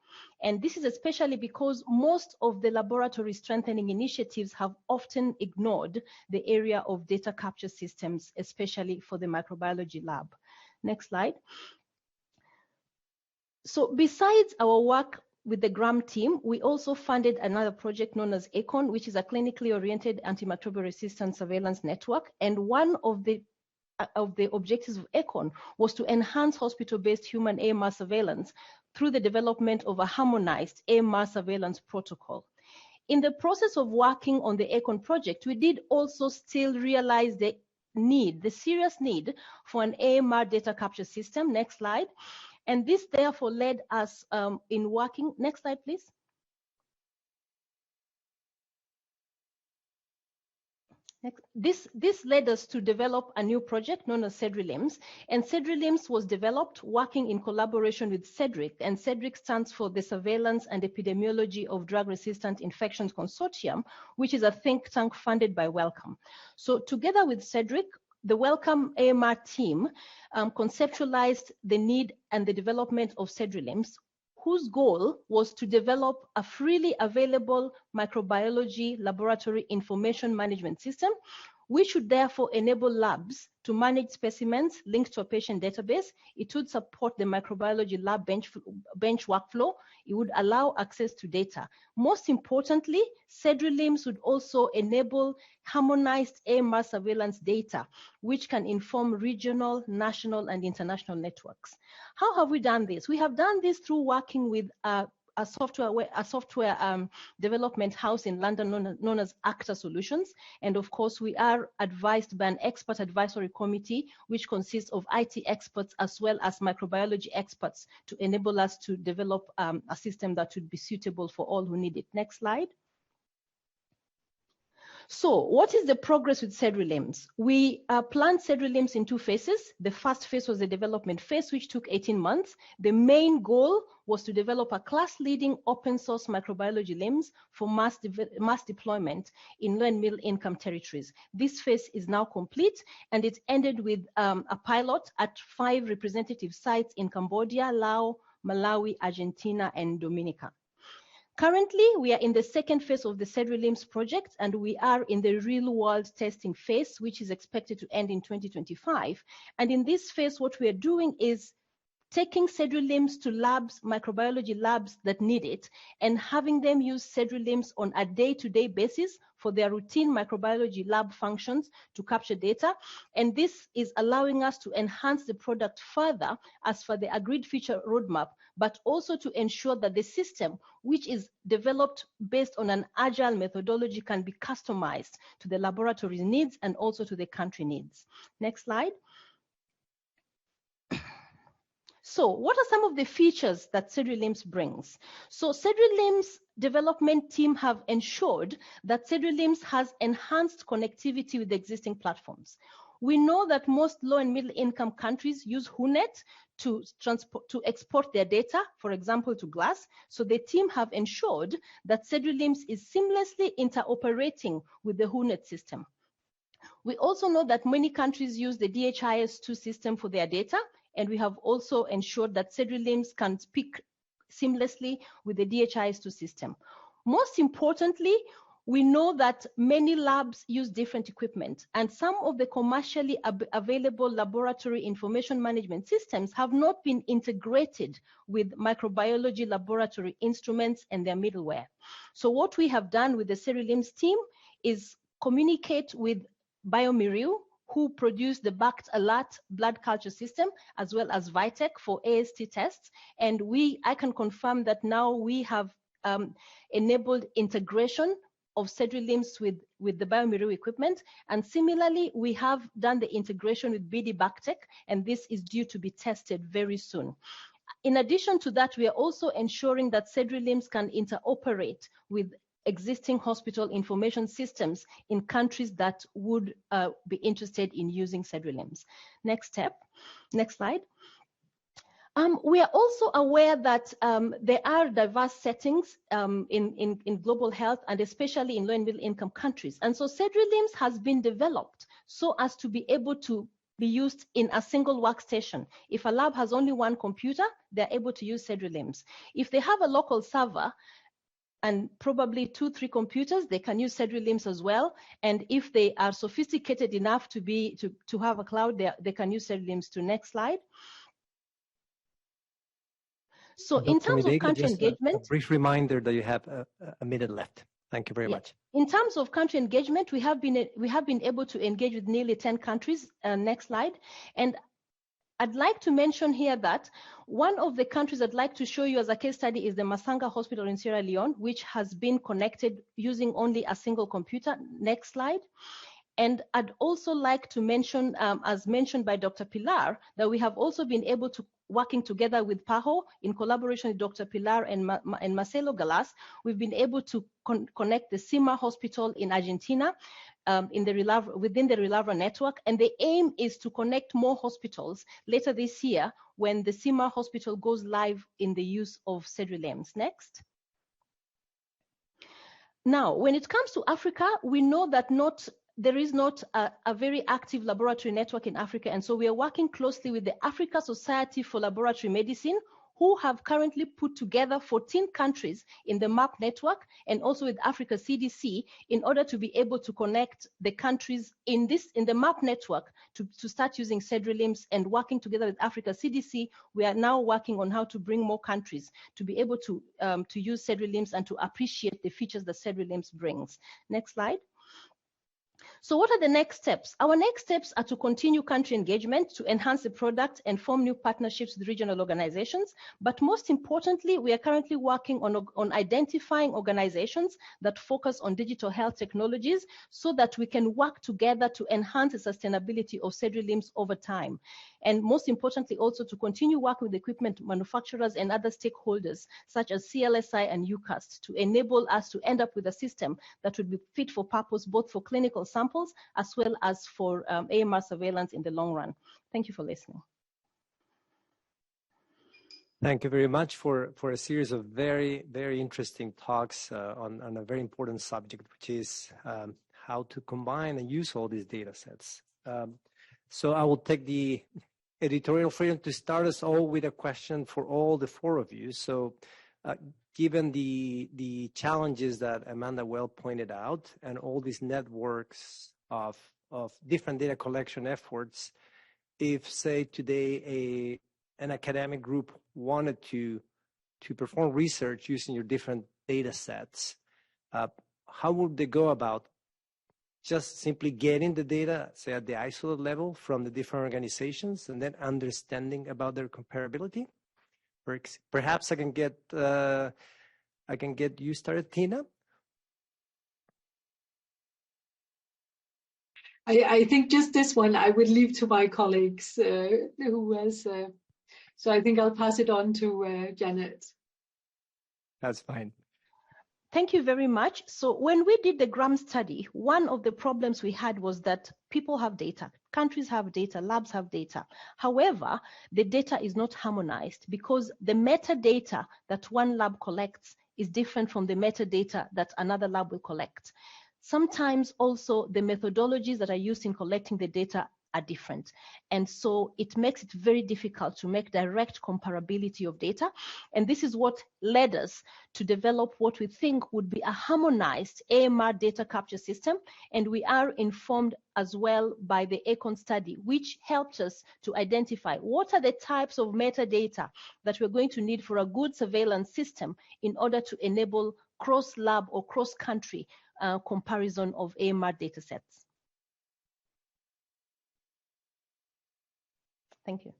Speaker 10: And this is especially because most of the laboratory strengthening initiatives have often ignored the area of data capture systems, especially for the microbiology lab. Next slide. So besides our work with the GRAM team, we also funded another project known as ACON, which is a clinically oriented antimicrobial resistance surveillance network. And one of the objectives of ACON was to enhance hospital-based human AMR surveillance through the development of a harmonized AMR surveillance protocol. In the process of working on the ACON project, we did also still realize the serious need for an AMR data capture system. Next slide. And this therefore led us in working, next slide please. This led us to develop a new project known as CEDRI-LIMS, and CEDRI-LIMS was developed working in collaboration with CEDRIC, and CEDRIC stands for the Surveillance and Epidemiology of Drug-Resistant Infections Consortium, which is a think tank funded by Wellcome. So together with CEDRIC, the Wellcome AMR team conceptualized the need and the development of CEDRI-LIMS, whose goal was to develop a freely available microbiology laboratory information management system, which should therefore enable labs to manage specimens linked to a patient database. It would support the microbiology lab bench workflow. It would allow access to data. Most importantly, CEDRI-LIMS would also enable harmonized AMR surveillance data, which can inform regional, national, and international networks. How have we done this? We have done this through working with a software development house in London known as ACTA Solutions. And of course, we are advised by an expert advisory committee, which consists of IT experts as well as microbiology experts to enable us to develop a system that would be suitable for all who need it. Next slide. So what is the progress with CEDRI-LIMS? We planned CEDRI-LIMS in 2 phases. The first phase was the development phase, which took 18 months. The main goal was to develop a class-leading open source microbiology LIMS for mass deployment in low and middle income territories. This phase is now complete, and it ended with a pilot at 5 representative sites in Cambodia, Laos, Malawi, Argentina, and Dominica. Currently, we are in the second phase of the CEDRI-LIMS project, and we are in the real-world testing phase, which is expected to end in 2025. And in this phase, what we are doing is taking CEDRI-LIMS to labs, microbiology labs that need it, and having them use CEDRI-LIMS on a day-to-day basis for their routine microbiology lab functions to capture data. And this is allowing us to enhance the product further as for the agreed feature roadmap, but also to ensure that the system, which is developed based on an agile methodology, can be customized to the laboratory's needs and also to the country needs. Next slide. So what are some of the features that CEDRI-LIMS brings? So CEDRI-LIMS development team have ensured that CEDRI-LIMS has enhanced connectivity with existing platforms. We know that most low and middle income countries use WHONET to export their data, for example, to GLASS. So the team have ensured that CEDRI-LIMS is seamlessly interoperating with the WHONET system. We also know that many countries use the HHS.gov system for their data, and we have also ensured that CEDRI-LIMS can speak seamlessly with the HHS.gov system. Most importantly, we know that many labs use different equipment, and some of the commercially available laboratory information management systems have not been integrated with microbiology laboratory instruments and their middleware. So what we have done with the CEDRI-LIMS team is communicate with BioMiriu, who produce the Backed Alert blood culture system, as well as Vitek for AST tests. And I can confirm that now we have enabled integration of CEDRI-LIMS with the BioMiriu equipment. And similarly, we have done the integration with BD Bactec, and this is due to be tested very soon. In addition to that, we are also ensuring that CEDRI-LIMS can interoperate with existing hospital information systems in countries that would be interested in using CEDRI-LIMS. Next step, next slide. We are also aware that there are diverse settings in global health, and especially in low and middle income countries. And so CEDRI-LIMS has been developed so as to be able to be used in a single workstation. If a lab has only one computer, they're able to use CEDRI-LIMS. If they have a local server, and probably 2-3 computers, they can use CEDRI-LIMS as well. And if they are sophisticated enough to have a cloud, they can use CEDRI-LIMS too. Next slide. So in terms of country engagement,
Speaker 2: a brief reminder that you have a minute left. Thank you very much.
Speaker 10: In terms of country engagement, we have been able to engage with nearly 10 countries. Next slide. And I'd like to mention here that one of the countries I'd like to show you as a case study is the Masanga Hospital in Sierra Leone, which has been connected using only a single computer. Next slide. And I'd also like to mention, as mentioned by Dr. Pilar, that we have also been able to, working together with PAHO in collaboration with Dr. Pilar and Marcelo Galas, we've been able to connect the CIMA hospital in Argentina within the Relavra network. And the aim is to connect more hospitals later this year when the CIMA hospital goes live in the use of Cedrilems. Next. Now, when it comes to Africa, we know that there is not a very active laboratory network in Africa. And so we are working closely with the Africa Society for Laboratory Medicine, who have currently put together 14 countries in the MAP network and also with Africa CDC in order to be able to connect the countries in the MAP network to start using Cedrilems. And working together with Africa CDC, we are now working on how to bring more countries to be able to use Cedrilems and to appreciate the features that Cedrilems brings. Next slide. So what are the next steps? Our next steps are to continue country engagement, to enhance the product and form new partnerships with regional organizations. But most importantly, we are currently working on identifying organizations that focus on digital health technologies so that we can work together to enhance the sustainability of Cedrilems over time. And most importantly, also to continue working with equipment manufacturers and other stakeholders, such as CLSI and UCAST, to enable us to end up with a system that would be fit for purpose, both for clinical samples as well as for AMR surveillance in the long run. Thank you for listening.
Speaker 2: Thank you very much for a series of very, very interesting talks on a very important subject, which is how to combine and use all these data sets. So I will take the editorial freedom to start us all with a question for all the four of you. So given the challenges that Amanda well pointed out and all these networks of different data collection efforts, if say today an academic group wanted to perform research using your different data sets, how would they go about just simply getting the data, say at the isolate level from the different organizations and then understanding about their comparability? Perhaps I can get you started, Tina.
Speaker 8: I think just this one I would leave to my colleagues who has, so I think I'll pass it on to Janet.
Speaker 2: That's fine.
Speaker 10: Thank you very much. So when we did the GRAM study, one of the problems we had was that people have data, countries have data, labs have data. However, the data is not harmonized because the metadata that one lab collects is different from the metadata that another lab will collect. Sometimes also the methodologies that are used in collecting the data are different. And so it makes it very difficult to make direct comparability of data. And this is what led us to develop what we think would be a harmonized AMR data capture system. And we are informed as well by the ACON study, which helped us to identify what are the types of metadata that we're going to need for a good surveillance system in order to enable cross-lab or cross-country comparison of AMR data sets. Thank you.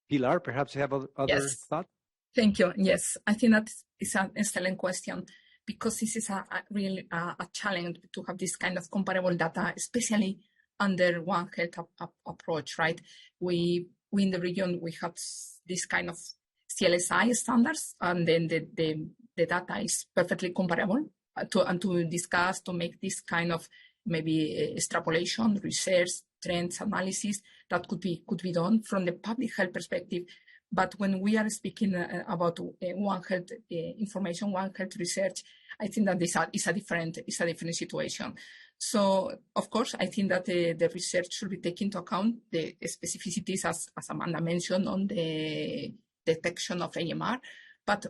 Speaker 2: Pilar, perhaps you have other thoughts?
Speaker 3: Thank you. Yes, I think that is an excellent question because this is really a challenge to have this kind of comparable data, especially under One Health approach, right? We in the region, we have this kind of CLSI standards, and then the data is perfectly comparable to discuss, to make this kind of maybe extrapolation, research, trends analysis that could be done from the public health perspective. But when we are speaking about One Health information, One Health research, I think that this is a different situation. So of course, I think that the research should be taking into account the specificities as Amanda mentioned on the detection of AMR, but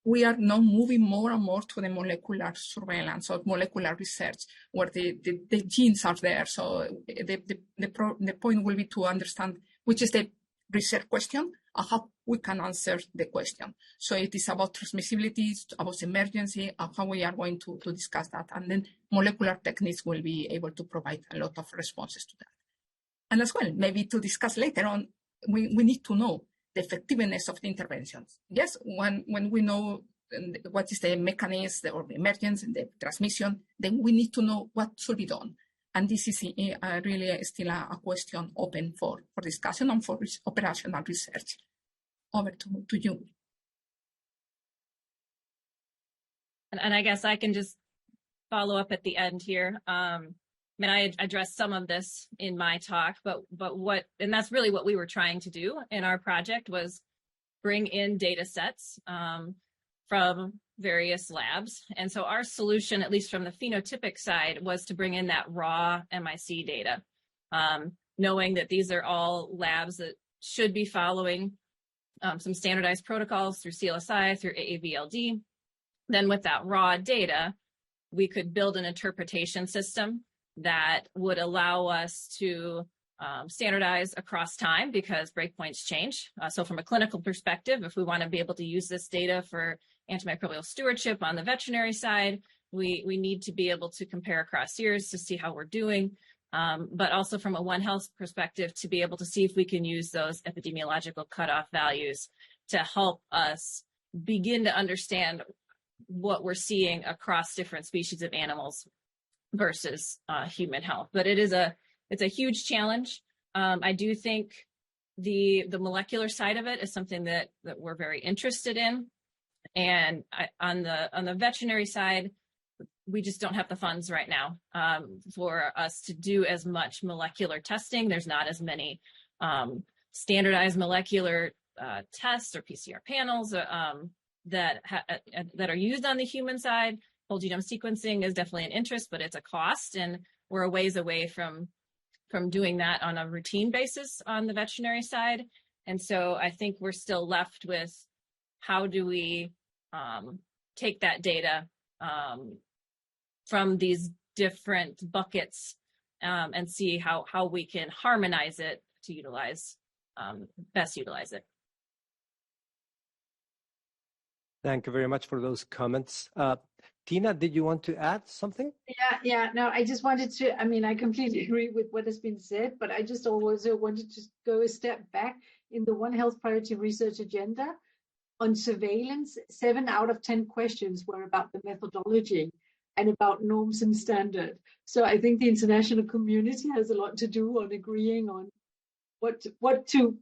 Speaker 3: we are now moving more and more to the molecular surveillance or molecular research where the genes are there. So the point will be to understand which is the research question, and how we can answer the question. So it is about transmissibility, about emergency, and how we are going to discuss that. And then molecular techniques will be able to provide a lot of responses to that. And as well, maybe to discuss later on, we need to know the effectiveness of the interventions. Yes, when we know what is the mechanism or the emergence and the transmission, then we need to know what should be done. And this is really still a question open for discussion and for operational research. Over to you.
Speaker 9: And I guess I can just follow up at the end here. I mean, I addressed some of this in my talk, but and that's really what we were trying to do in our project, was bring in data sets from various labs. And so our solution, at least from the phenotypic side, was to bring in that raw MIC data, knowing that these are all labs that should be following some standardized protocols through CLSI, through AAVLD. Then with that raw data, we could build an interpretation system that would allow us to standardize across time, because breakpoints change. So from a clinical perspective, if we want to be able to use this data for antimicrobial stewardship on the veterinary side, we need to be able to compare across years to see how we're doing. But also from a One Health perspective, to be able to see if we can use those epidemiological cutoff values to help us begin to understand what we're seeing across different species of animals versus human health. But it's a huge challenge. I do think the molecular side of it is something that we're very interested in. And on the veterinary side, we just don't have the funds right now for us to do as much molecular testing. There's not as many standardized molecular tests or PCR panels that are used on the human side. Whole genome sequencing is definitely an interest, but it's a cost, and we're a ways away from doing that on a routine basis on the veterinary side. And so I think we're still left with, how do we take that data from these different buckets and see how we can harmonize it to best utilize it.
Speaker 2: Thank you very much for those comments. Tina, did you want to add something?
Speaker 8: Yeah. No, I just wanted to, I completely agree with what has been said, but I just also wanted to go a step back. In the One Health Priority Research Agenda on surveillance, 7 out of 10 questions were about the methodology and about norms and standard. So I think the international community has a lot to do on agreeing on what to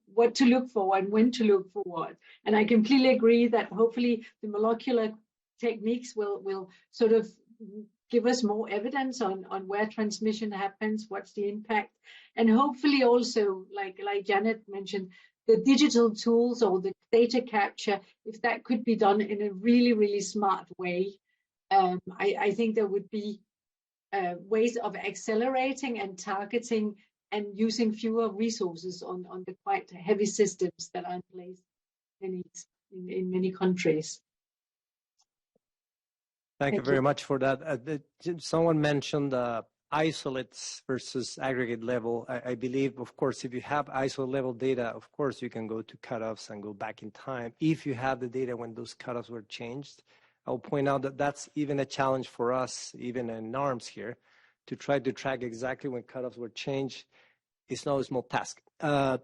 Speaker 8: look for and when to look for what. And I completely agree that hopefully the molecular techniques will sort of give us more evidence on where transmission happens, what's the impact, and hopefully also, like Janet mentioned, the digital tools or the data capture, if that could be done in a really, really smart way. I think there would be ways of accelerating and targeting and using fewer resources on the quite heavy systems that are in place in many countries.
Speaker 2: Thank you very much for that. Someone mentioned isolates versus aggregate level. I believe, of course, if you have isolate level data, of course, you can go to cutoffs and go back in time. If you have the data when those cutoffs were changed, I'll point out that that's even a challenge for us, even in NARMS here, to try to track exactly when cutoffs were changed. It's not a small task. For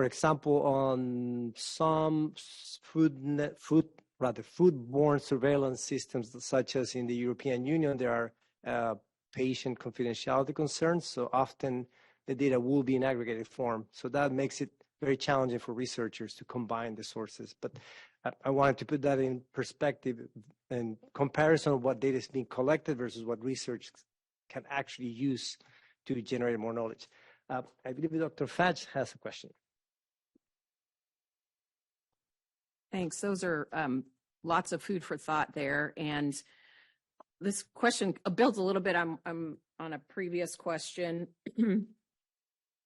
Speaker 2: example, on some foodborne surveillance systems, such as in the European Union, there are patient confidentiality concerns. So often the data will be in aggregated form. So that makes it very challenging for researchers to combine the sources. But I wanted to put that in perspective in comparison of what data is being collected versus what research can actually use to generate more knowledge. I believe Dr. Fadge has a question.
Speaker 11: Thanks. Those are lots of food for thought there. And this question builds a little bit on a previous question.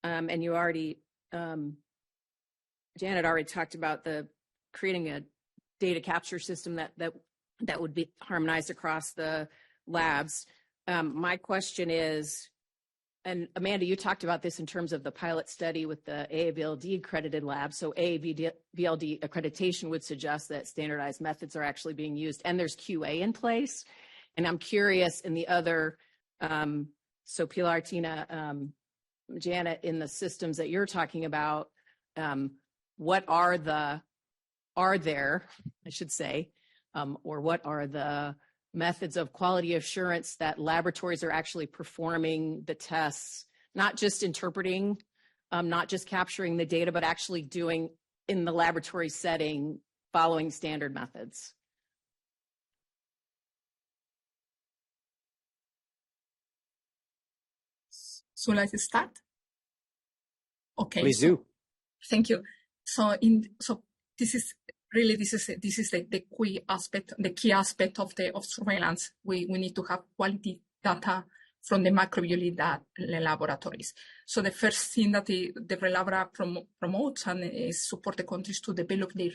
Speaker 11: And you already, Janet already talked about creating a data capture system that would be harmonized across the labs. My question is, And Amanda, you talked about this in terms of the pilot study with the AABLD accredited lab. So AABLD accreditation would suggest that standardized methods are actually being used, and there's QA in place. And I'm curious in the other, so Pilar, Tina, Janet, in the systems that you're talking about, what are there, I should say, or what are the methods of quality assurance that laboratories are actually performing the tests, not just interpreting, not just capturing the data, but actually doing in the laboratory setting, following standard methods?
Speaker 3: So let's start. Okay.
Speaker 2: Please do.
Speaker 3: Thank you. So this is the key aspect of surveillance. We need to have quality data from the microbiology laboratories. So the first thing that the Relabra promotes and is support the countries to develop their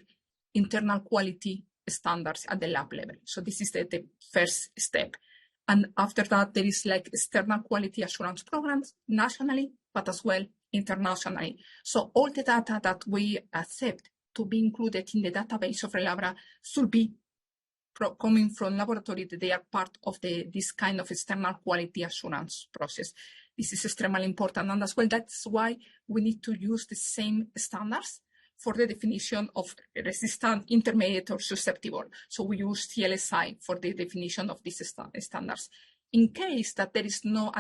Speaker 3: internal quality standards at the lab level. So this is the first step. And after that, there is like external quality assurance programs nationally, but as well internationally. So all the data that we accept to be included in the database of Relabra should be coming from laboratory that they are part of this kind of external quality assurance process. This is extremely important, and as well that's why we need to use the same standards for the definition of resistant, intermediate, or susceptible. So we use TLSI for the definition of these standards. In case that there is no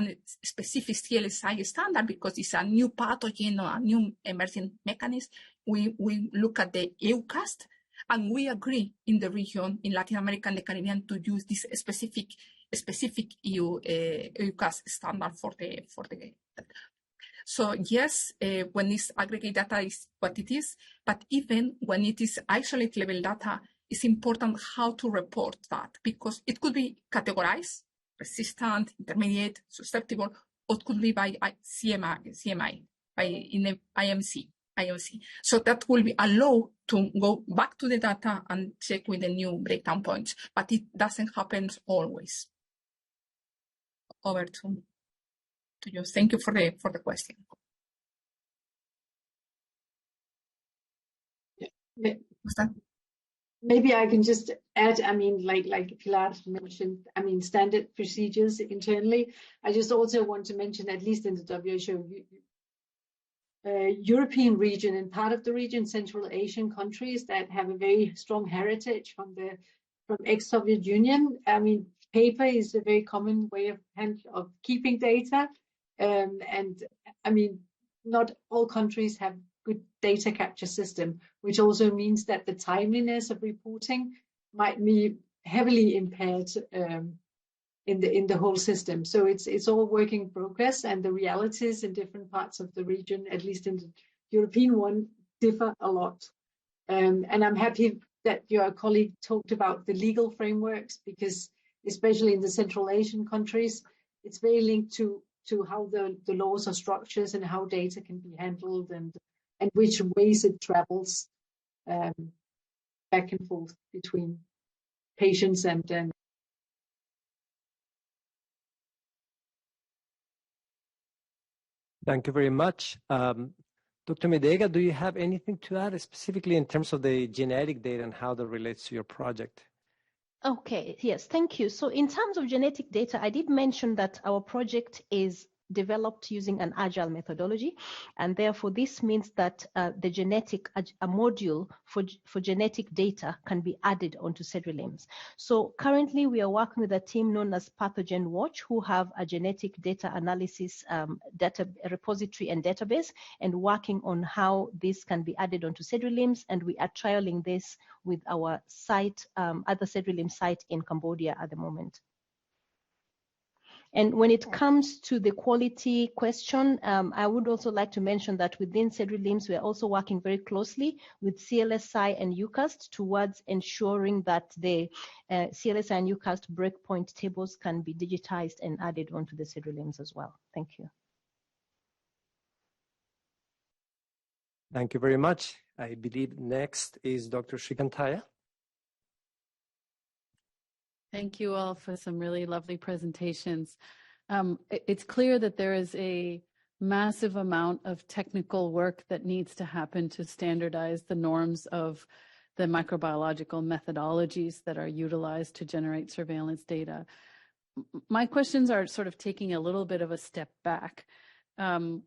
Speaker 3: specific TLSI standard because it's a new pathogen or a new emerging mechanism, we look at the EUCAST, and we agree in the region, in Latin America and the Caribbean, to use this specific EUCAST standard for the. So yes, when this aggregate data is what it is, but even when it is isolate level data, it's important how to report that, because it could be categorized, resistant, intermediate, susceptible, or it could be by CMI, in the IMC. So that will be allowed to go back to the data and check with the new breakdown points, but it doesn't happen always. Over to you. Thank you for the question.
Speaker 8: Maybe I can just add, I mean, like Pilar mentioned, I mean, standard procedures internally. I just also want to mention, at least in the WHO, European region and part of the region, Central Asian countries that have a very strong heritage from ex-Soviet Union. I mean, paper is a very common way of keeping data. And I mean, not all countries have good data capture system, which also means that the timeliness of reporting might be heavily impaired in the whole system. So it's all work in progress, and the realities in different parts of the region, at least in the European one, differ a lot. And I'm happy that your colleague talked about the legal frameworks, because especially in the Central Asian countries, it's very linked to how the laws are structured and how data can be handled and which ways it travels back and forth between patients and
Speaker 2: Thank you very much. Dr. Medega, do you have anything to add specifically in terms of the genetic data and how that relates to your project?
Speaker 10: Okay, yes, thank you. So in terms of genetic data, I did mention that our project is developed using an agile methodology, and therefore this means that a module for genetic data can be added onto SEDRILIMS. So currently we are working with a team known as Pathogen Watch, who have a genetic data analysis data repository and database, and working on how this can be added onto SEDRILIMS, and we are trialing this with our site, other SEDRILIMS site in Cambodia at the moment. And when it comes to the quality question, I would also like to mention that within SEDRILIMS, we are also working very closely with CLSI and UCAST towards ensuring that the CLSI and UCAST breakpoint tables can be digitized and added onto the SEDRILIMS as well. Thank you.
Speaker 2: Thank you very much. I believe next is Dr. Shrikantaya.
Speaker 12: Thank you all for some really lovely presentations. it's clear that there is a massive amount of technical work that needs to happen to standardize the norms of the microbiological methodologies that are utilized to generate surveillance data. My questions are sort of taking a little bit of a step back. In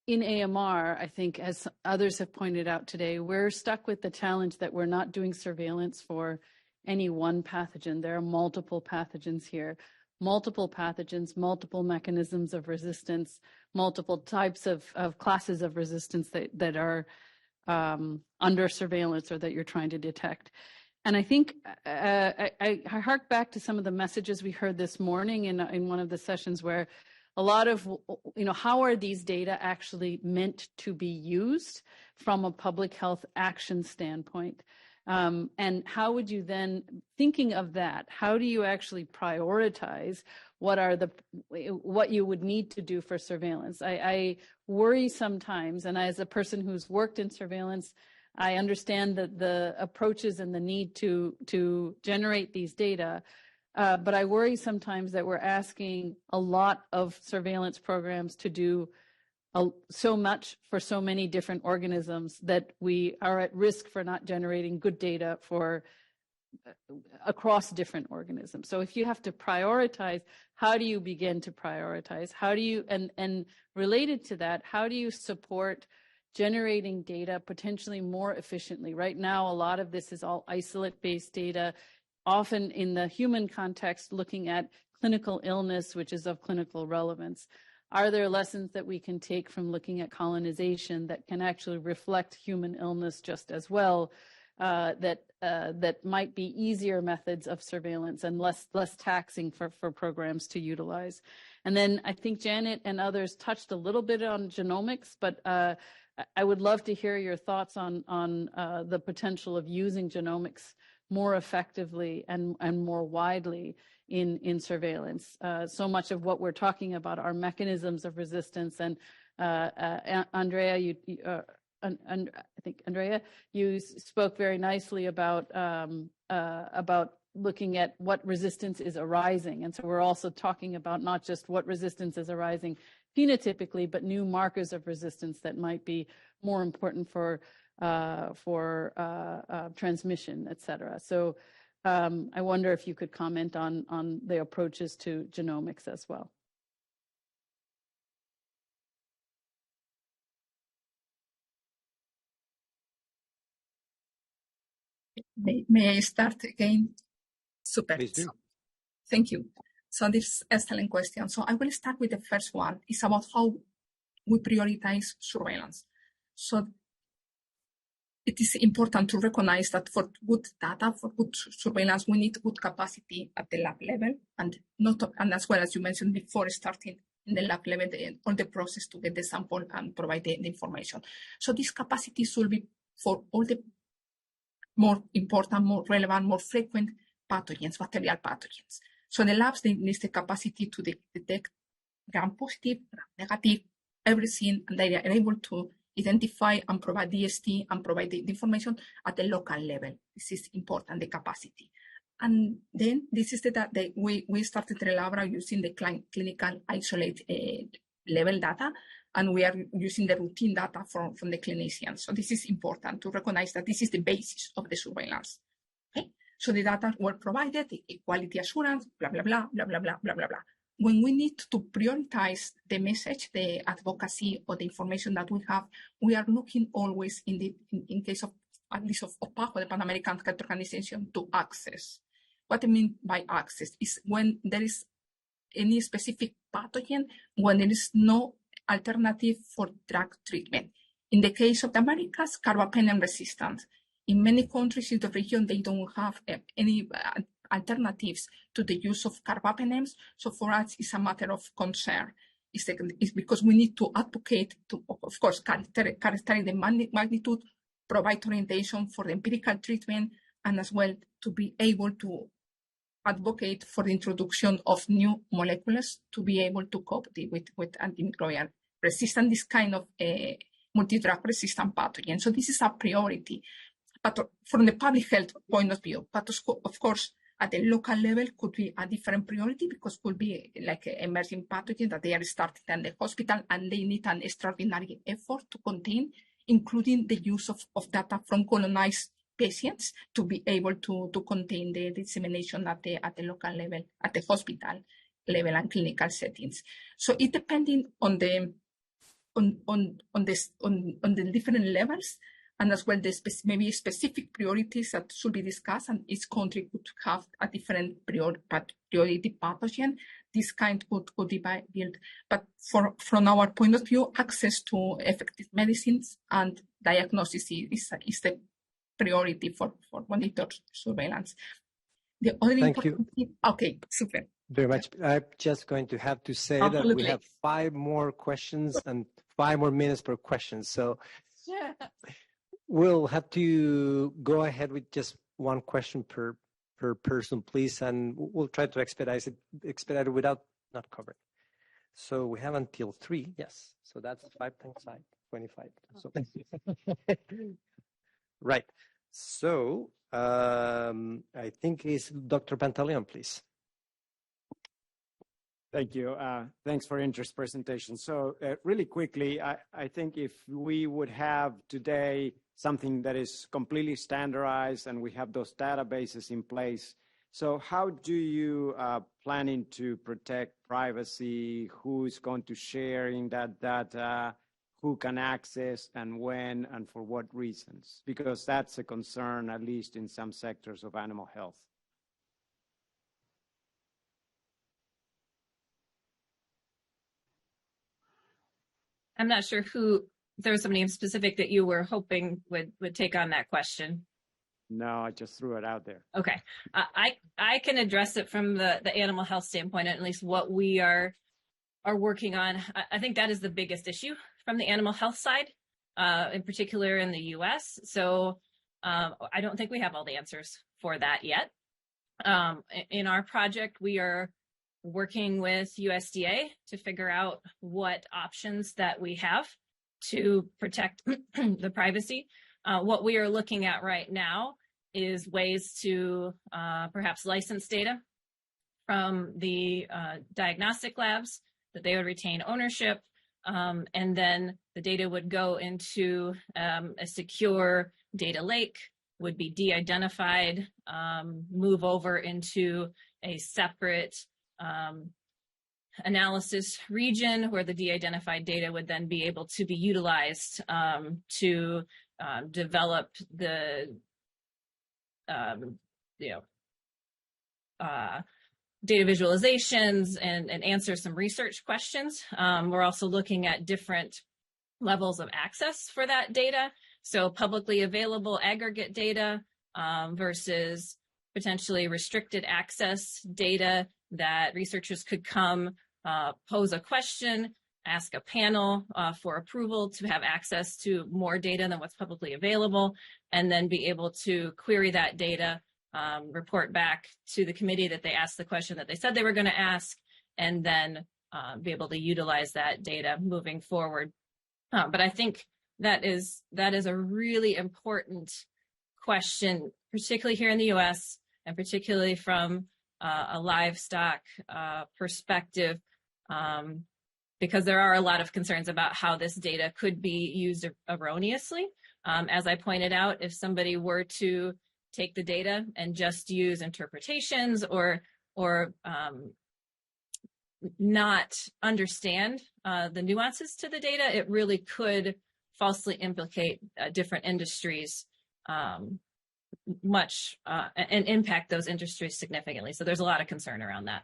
Speaker 12: AMR, I think, as others have pointed out today, we're stuck with the challenge that we're not doing surveillance for any one pathogen. There are multiple pathogens here, multiple pathogens, multiple mechanisms of resistance, multiple types of classes of resistance that are under surveillance or that you're trying to detect. And I think I hark back to some of the messages we heard this morning in one of the sessions where a lot of, how are these data actually meant to be used from a public health action standpoint? And how would you then, thinking of that, how do you actually prioritize what you would need to do for surveillance? I worry sometimes, and as a person who's worked in surveillance, I understand that the approaches and the need to generate these data, but I worry sometimes that we're asking a lot of surveillance programs to do so much for so many different organisms that we are at risk for not generating good data for across different organisms. So if you have to prioritize, how do you begin to prioritize? How do you, and related to that, how do you support generating data potentially more efficiently? Right now, a lot of this is all isolate-based data, often in the human context, looking at clinical illness, which is of clinical relevance. Are there lessons that we can take from looking at colonization that can actually reflect human illness just as well, that might be easier methods of surveillance and less taxing for programs to utilize? And then I think Janet and others touched a little bit on genomics, but I would love to hear your thoughts on the potential of using genomics more effectively and more widely in surveillance. So much of what we're talking about are mechanisms of resistance. And Andrea, I think Andrea, you spoke very nicely about looking at what resistance is arising. And so we're also talking about not just what resistance is arising phenotypically, but new markers of resistance that might be more important for transmission, et cetera. So I wonder if you could comment on the approaches to genomics as well.
Speaker 3: May I start again? Super.
Speaker 2: Please do.
Speaker 3: Thank you. So this is an excellent question. So I will start with the first one. It's about how we prioritize surveillance. So it is important to recognize that for good data, for good surveillance, we need good capacity at the lab level, and as well as you mentioned before, starting in the lab level, all the process to get the sample and provide the information. So these capacities will be for all the more important, more relevant, more frequent pathogens, bacterial pathogens. So the labs, they need the capacity to detect gram-positive, gram-negative, everything, and they are able to identify and provide DST and provide the information at the local level. This is important, the capacity. And then this is the data we started Relabra using the clinical isolate level data, and we are using the routine data from the clinicians. So this is important to recognize that this is the basis of the surveillance. Okay? So the data were provided, the quality assurance, blah, blah, blah, blah, blah, blah, blah, blah, blah. When we need to prioritize the message, the advocacy, or the information that we have, we are looking always in case of, at least of PACCARB, the Pan American Health Organization, to access. What I mean by access is when there is any specific pathogen, when there is no alternative for drug treatment. In the case of the Americas, carbapenem resistance. In many countries in the region, they don't have any alternatives to the use of carbapenems. So for us, it's a matter of concern. It's because we need to advocate to, of course, characterize the magnitude, provide orientation for the empirical treatment, and as well to be able to advocate for the introduction of new molecules to be able to cope with antimicrobial resistance, this kind of multi-drug resistant pathogen. So this is a priority. But from the public health point of view, but of course, At the local level could be a different priority because could be like emerging pathogens that they are starting in the hospital and they need an extraordinary effort to contain, including the use of data from colonized patients to be able to contain the dissemination at the local level, at the hospital level and clinical settings. So it depending on the different levels, and as well maybe specific priorities that should be discussed, and each country could have a different priority pathogen. This kind could be built. But from our point of view, access to effective medicines and diagnosis is the priority for monitor surveillance. The other important thing, okay, super.
Speaker 2: Very much. I'm just going to have to say that we have 5 more questions and 5 more minutes per question. So we'll have to go ahead with just 1 question per person, please, and we'll try to expedite it without not covering. So we have until 3, yes. So that's 5 times 5, 25. So right. So I think it's Dr. Pantaleon, please.
Speaker 13: Thank you. Thanks for interest presentation. So really quickly, I think if we would have today something that is completely standardized and we have those databases in place, so how do you planning to protect privacy? Who is going to share in that data? Who can access and when and for what reasons? Because that's a concern, at least in some sectors of animal health.
Speaker 9: I'm not sure who, there was somebody in specific that you were hoping would take on that question.
Speaker 13: No, I just threw it out there.
Speaker 9: Okay. I can address it from the animal health standpoint, at least what we are working on. I think that is the biggest issue from the animal health side, in particular in the US. So I don't think we have all the answers for that yet. In our project, we are working with USDA to figure out what options that we have to protect the privacy. What we are looking at right now is ways to perhaps license data from the diagnostic labs, that they would retain ownership, and then the data would go into a secure data lake, would be de-identified, move over into a separate analysis region where the de-identified data would then be able to be utilized to develop the data visualizations and answer some research questions. We're also looking at different levels of access for that data. So publicly available aggregate data versus potentially restricted access data that researchers could come, pose a question, ask a panel for approval to have access to more data than what's publicly available, and then be able to query that data, report back to the committee that they asked the question that they said they were going to ask, and then be able to utilize that data moving forward. But I think that is a really important question, particularly here in the US, and particularly from a livestock perspective, because there are a lot of concerns about how this data could be used erroneously. As I pointed out, if somebody were to take the data and just use interpretations or not understand the nuances to the data, it really could falsely implicate different industries and impact those industries significantly. So there's a lot of concern around that.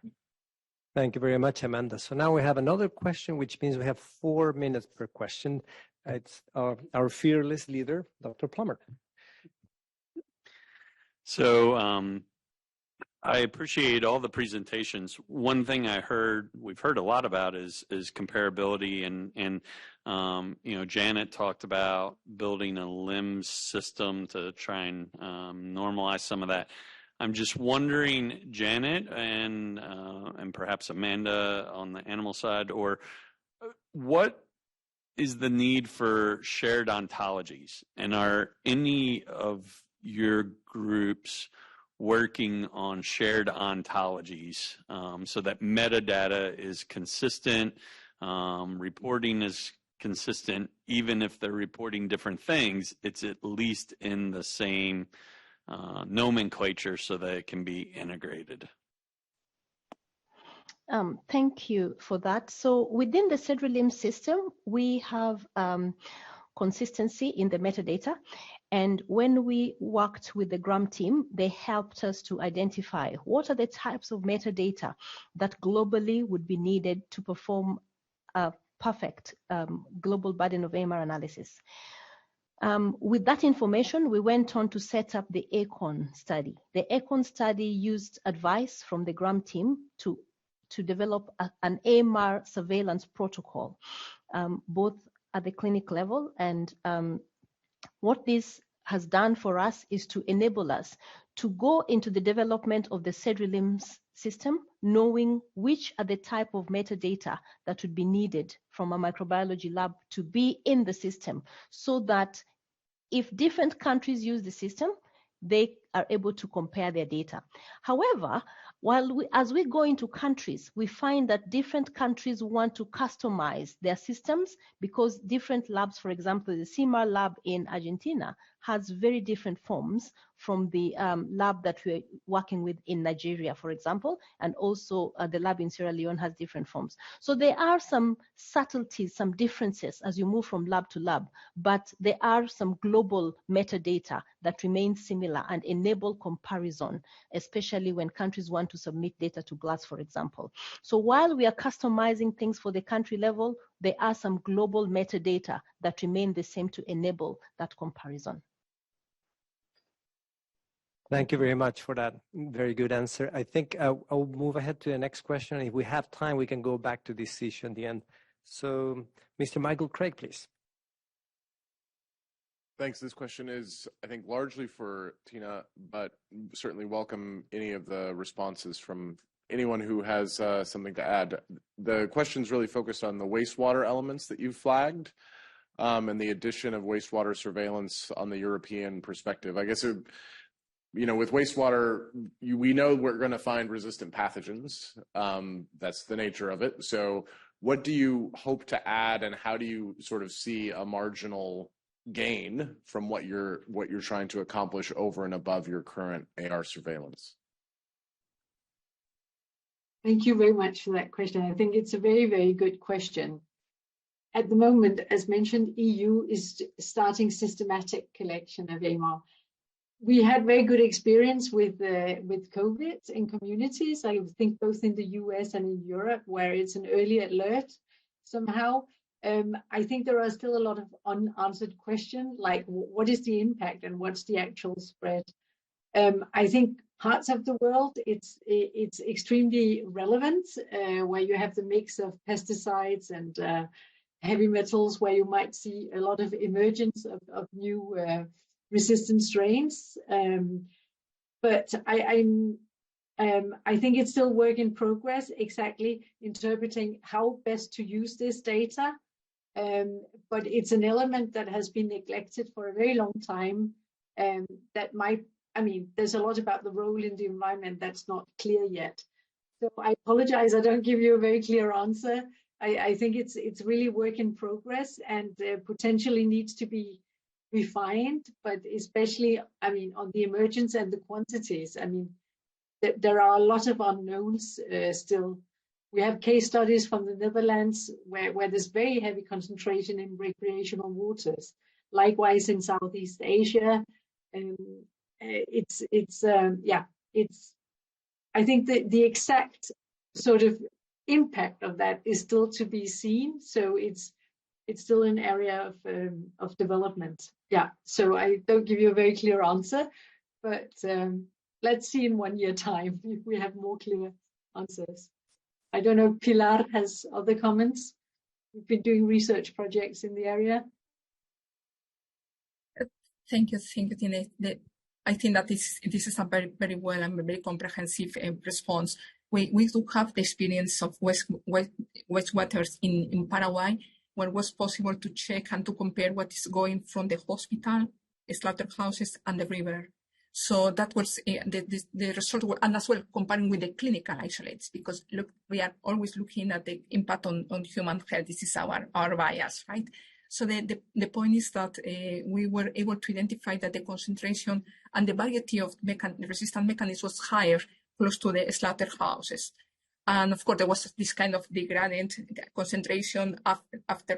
Speaker 2: Thank you very much, Amanda. So now we have another question, which means we have 4 minutes per question. It's our fearless leader, Dr. Plummer.
Speaker 14: So I appreciate all the presentations. One thing we've heard a lot about is comparability, and Janet talked about building a LIMS system to try and normalize some of that. I'm just wondering, Janet and perhaps Amanda on the animal side, or what is the need for shared ontologies, and are any of your groups working on shared ontologies so that metadata is consistent, reporting is consistent, even if they're reporting different things, it's at least in the same nomenclature so that it can be integrated.
Speaker 10: Thank you for that. So within the CEDRLIM system, we have consistency in the metadata. And when we worked with the GRAM team, they helped us to identify what are the types of metadata that globally would be needed to perform a perfect global burden of AMR analysis. With that information, we went on to set up the ACON study. The ACON study used advice from the GRAM team to develop an AMR surveillance protocol, both at the clinic level. And what this has done for us is to enable us to go into the development of the CEDRLIM system, knowing which are the type of metadata that would be needed from a microbiology lab to be in the system, so that if different countries use the system, they are able to compare their data. However, as we go into countries, we find that different countries want to customize their systems because different labs, for example, the CIMAR lab in Argentina has very different forms from the lab that we're working with in Nigeria, for example, and also the lab in Sierra Leone has different forms. So there are some subtleties, some differences as you move from lab to lab, but there are some global metadata that remain similar and enable comparison, especially when countries want to submit data to GLAS, for example. So while we are customizing things for the country level, there are some global metadata that remain the same to enable that comparison.
Speaker 2: Thank you very much for that very good answer. I think I'll move ahead to the next question. If we have time, we can go back to this issue at the end. So, Mr. Michael Craig, please.
Speaker 15: Thanks. This question is, I think, largely for Tina, but certainly welcome any of the responses from anyone who has something to add. The question's really focused on the wastewater elements that you've flagged and the addition of wastewater surveillance on the European perspective. I guess with wastewater, we know we're going to find resistant pathogens. That's the nature of it. So what do you hope to add, and how do you sort of see a marginal gain from what you're trying to accomplish over and above your current AR surveillance?
Speaker 8: Thank you very much for that question. I think it's a very, very good question. At the moment, as mentioned, EU is starting systematic collection of AMR. We had very good experience with COVID in communities. I think both in the US and in Europe, where it's an early alert somehow. I think there are still a lot of unanswered questions, like what is the impact and what's the actual spread? I think parts of the world, it's extremely relevant, where you have the mix of pesticides and heavy metals, where you might see a lot of emergence of new resistant strains. But I think it's still work in progress, exactly interpreting how best to use this data. But it's an element that has been neglected for a very long time. There's a lot about the role in the environment that's not clear yet. So I apologize, I don't give you a very clear answer. I think it's really work in progress and potentially needs to be refined, but especially, on the emergence and the quantities. There are a lot of unknowns still. We have case studies from the Netherlands where there's very heavy concentration in recreational waters. Likewise in Southeast Asia, I think the exact sort of impact of that is still to be seen. So it's still an area of development. Yeah, so I don't give you a very clear answer, but let's see in 1 year time if we have more clear answers. I don't know if Pilar has other comments. We've been doing research projects in the area.
Speaker 3: Thank you, Tina. I think that this is a very, very well and very comprehensive response. We do have the experience of wastewaters in Paraguay, where it was possible to check and to compare what is going from the hospital, slaughterhouses, and the river. So that was the result, and as well comparing with the clinical isolates, because look, we are always looking at the impact on human health. This is our bias, right? So the point is that we were able to identify that the concentration and the variety of resistant mechanisms was higher close to the slaughterhouses. And of course, there was this kind of degraded concentration after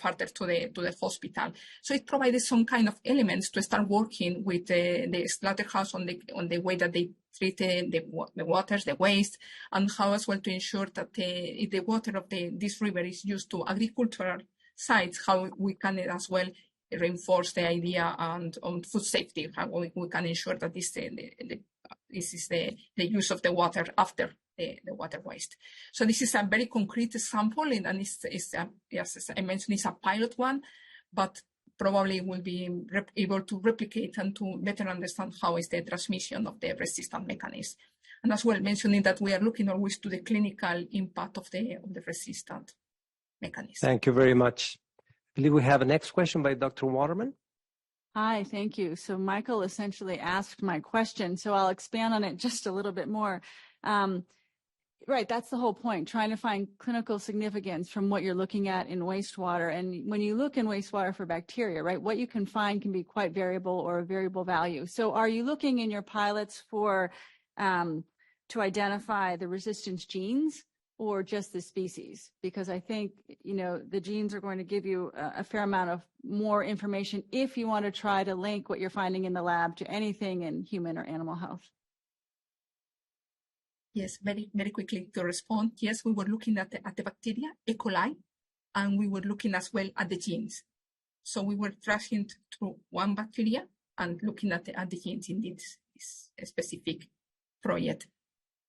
Speaker 3: further to the hospital. So it provided some kind of elements to start working with the slaughterhouse on the way that they treated the waters, the waste, and how as well to ensure that if the water of this river is used to agricultural sites, how we can as well reinforce the idea on food safety, how we can ensure that this is the use of the water after the water waste. So this is a very concrete example, and it's yes, as I mentioned, it's a pilot one, but probably will be able to replicate and to better understand how is the transmission of the resistant mechanism. And as well mentioning that we are looking always to the clinical impact of the resistant mechanism.
Speaker 2: Thank you very much. I believe we have a next question by Dr. Waterman.
Speaker 12: Hi, thank you. So Michael essentially asked my question, so I'll expand on it just a little bit more. Right, that's the whole point, trying to find clinical significance from what you're looking at in wastewater. And when you look in wastewater for bacteria, right, what you can find can be quite variable or a variable value. So are you looking in your pilots for to identify the resistance genes or just the species? Because I think, the genes are going to give you a fair amount of more information if you want to try to link what you're finding in the lab to anything in human or animal health.
Speaker 3: Yes, very, very quickly to respond. Yes, we were looking at the bacteria, E. coli, and we were looking as well at the genes. So we were tracing through one bacteria and looking at the genes in this specific project.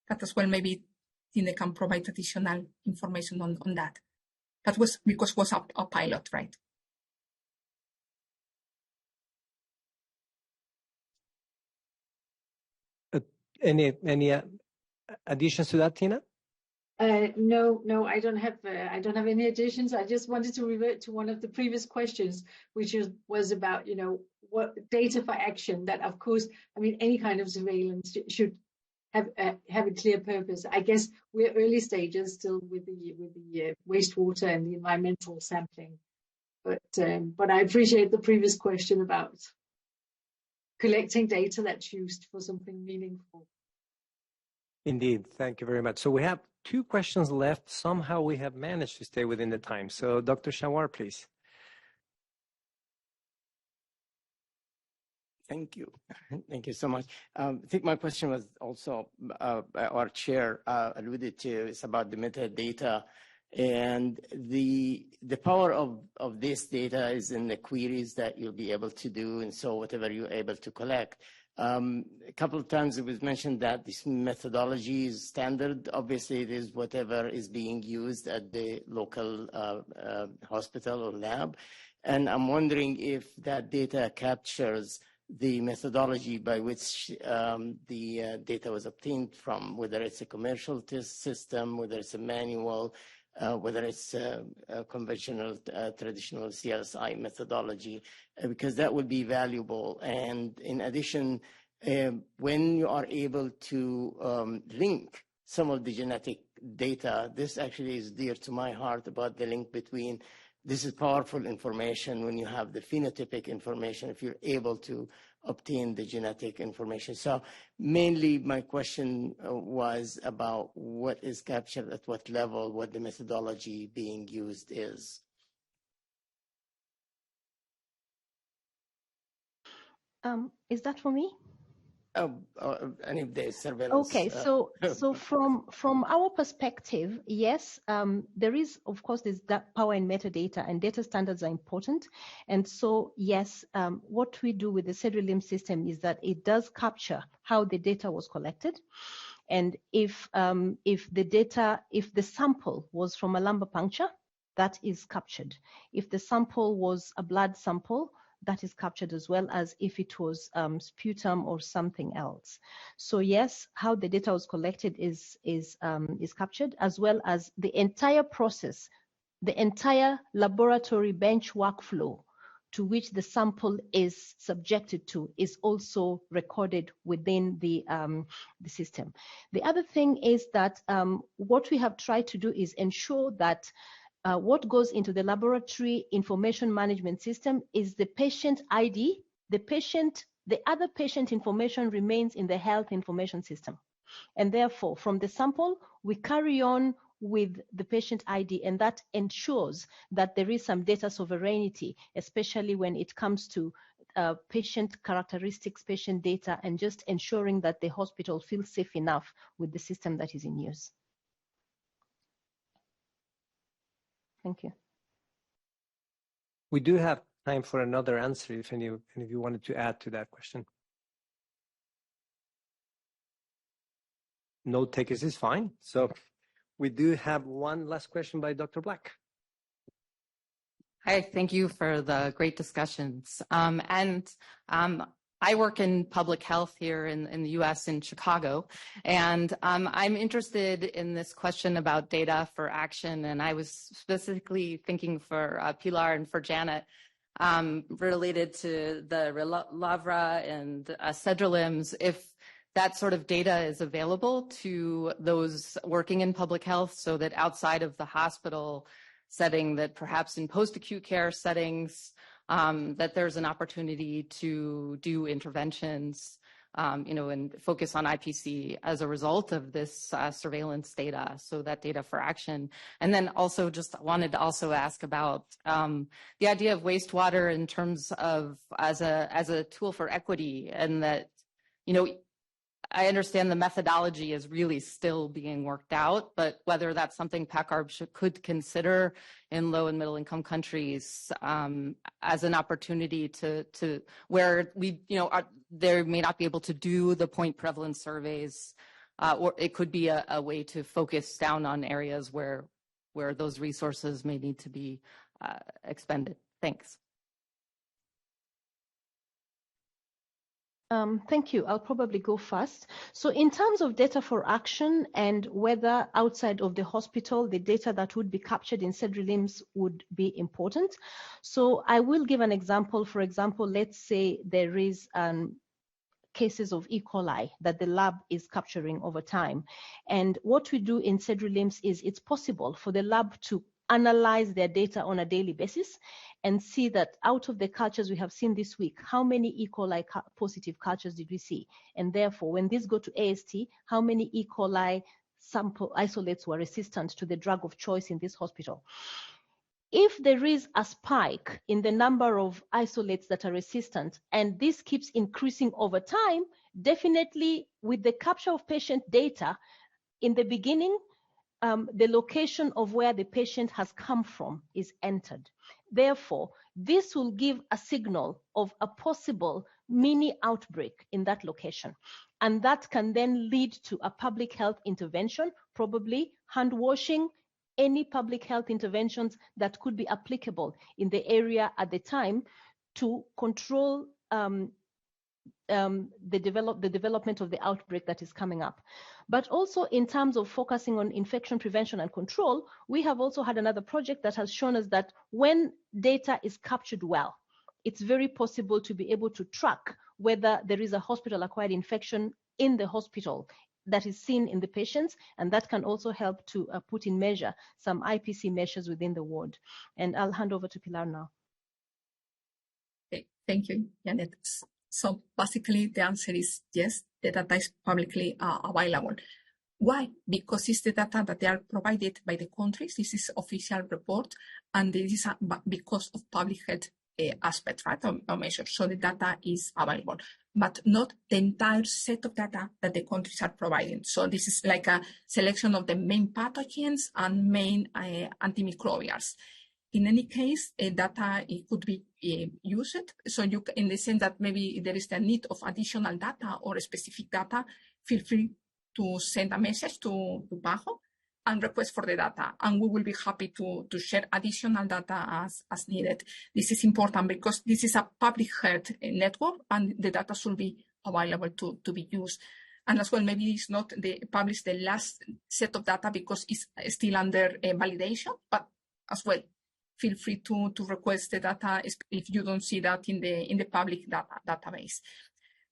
Speaker 3: But as well, maybe Tina can provide additional information on that. That was because it was a pilot, right?
Speaker 2: Any additions to that, Tina?
Speaker 8: No, I don't have any additions. I just wanted to revert to one of the previous questions, which was about, what data for action. That, of course, I mean, any kind of surveillance should have a clear purpose. I guess we're early stages still with the wastewater and the environmental sampling, but I appreciate the previous question about collecting data that's used for something meaningful.
Speaker 2: Indeed. Thank you very much. So we have 2 questions left. Somehow we have managed to stay within the time. So Dr. Shawar, please.
Speaker 16: Thank you. Thank you so much. I think my question was also, our chair alluded to, is about the metadata. And the power of this data is in the queries that you'll be able to do, and so whatever you're able to collect. A couple of times it was mentioned that this methodology is standard. Obviously, it is whatever is being used at the local hospital or lab. And I'm wondering if that data captures the methodology by which the data was obtained from, whether it's a commercial test system, whether it's a manual, whether it's a conventional, traditional CSI methodology, because that would be valuable. And in addition, when you are able to link some of the genetic data, this actually is dear to my heart about the link between, this is powerful information when you have the phenotypic information, if you're able to obtain the genetic information. So mainly my question was about what is captured at what level, what the methodology being used is.
Speaker 10: Is that for me?
Speaker 16: Any of the surveillance.
Speaker 10: Okay, so from our perspective, yes, there is, of course, there's that power in metadata, and data standards are important. And so, yes, what we do with the SEDRI-LIMS system is that it does capture how the data was collected. And if the sample was from a lumbar puncture, that is captured. If the sample was a blood sample, that is captured, as well as if it was sputum or something else. So yes, how the data was collected is captured, as well as the entire process, the entire laboratory bench workflow to which the sample is subjected to is also recorded within the system. The other thing is that what we have tried to do is ensure that what goes into the laboratory information management system is the patient ID. The other patient information remains in the health information system. And therefore, from the sample, we carry on with the patient ID, and that ensures that there is some data sovereignty, especially when it comes to patient characteristics, patient data, and just ensuring that the hospital feels safe enough with the system that is in use. Thank you.
Speaker 2: We do have time for another answer if any of you wanted to add to that question. No takers is fine. So we do have one last question by Dr. Black.
Speaker 17: Hi, thank you for the great discussions. I work in public health here in the US in Chicago, and I'm interested in this question about data for action. And I was specifically thinking for Pilar and for Janet, related to the Lavra and Cedrolims, if that sort of data is available to those working in public health, so that outside of the hospital setting, that perhaps in post-acute care settings, that there's an opportunity to do interventions, and focus on IPC as a result of this surveillance data, so that data for action. And then also just wanted to also ask about the idea of wastewater in terms of as a tool for equity, and that, I understand the methodology is really still being worked out, but whether that's something PACCARB could consider in low and middle income countries as an opportunity to where we, there may not be able to do the point prevalence surveys, or it could be a way to focus down on areas where those resources may need to be expended. Thanks.
Speaker 10: Thank you. I'll probably go first. So in terms of data for action and whether outside of the hospital, the data that would be captured in Cedrolims would be important. So I will give an example. For example, let's say there is cases of E. coli that the lab is capturing over time. And what we do in Cedrolims is it's possible for the lab to analyze their data on a daily basis and see that out of the cultures we have seen this week, how many E. coli positive cultures did we see? And therefore, when these go to AST, how many E. coli sample isolates were resistant to the drug of choice in this hospital? If there is a spike in the number of isolates that are resistant, and this keeps increasing over time, definitely with the capture of patient data in the beginning, the location of where the patient has come from is entered. Therefore, this will give a signal of a possible mini outbreak in that location. And that can then lead to a public health intervention, probably hand washing, any public health interventions that could be applicable in the area at the time to control the development of the outbreak that is coming up. But also in terms of focusing on infection prevention and control, we have also had another project that has shown us that when data is captured well, it's very possible to be able to track whether there is a hospital-acquired infection in the hospital that is seen in the patients, and that can also help to put in measure some IPC measures within the ward. And I'll hand over to Pilar now.
Speaker 3: Okay, thank you, Janet. So basically, the answer is yes, the data is publicly available. Why? Because it's the data that they are provided by the countries. This is official report, and this is because of public health aspect, right, or measures. So the data is available, but not the entire set of data that the countries are providing. So this is like a selection of the main pathogens and main antimicrobials. In any case, data it could be used. So you, in the sense that maybe there is the need of additional data or specific data, feel free to send a message to PAHO and request for the data. And we will be happy to share additional data as needed. This is important because this is a public health network and the data should be available to be used. And as well, maybe it's not published the last set of data because it's still under validation, but as well, feel free to request the data if you don't see that in the public database.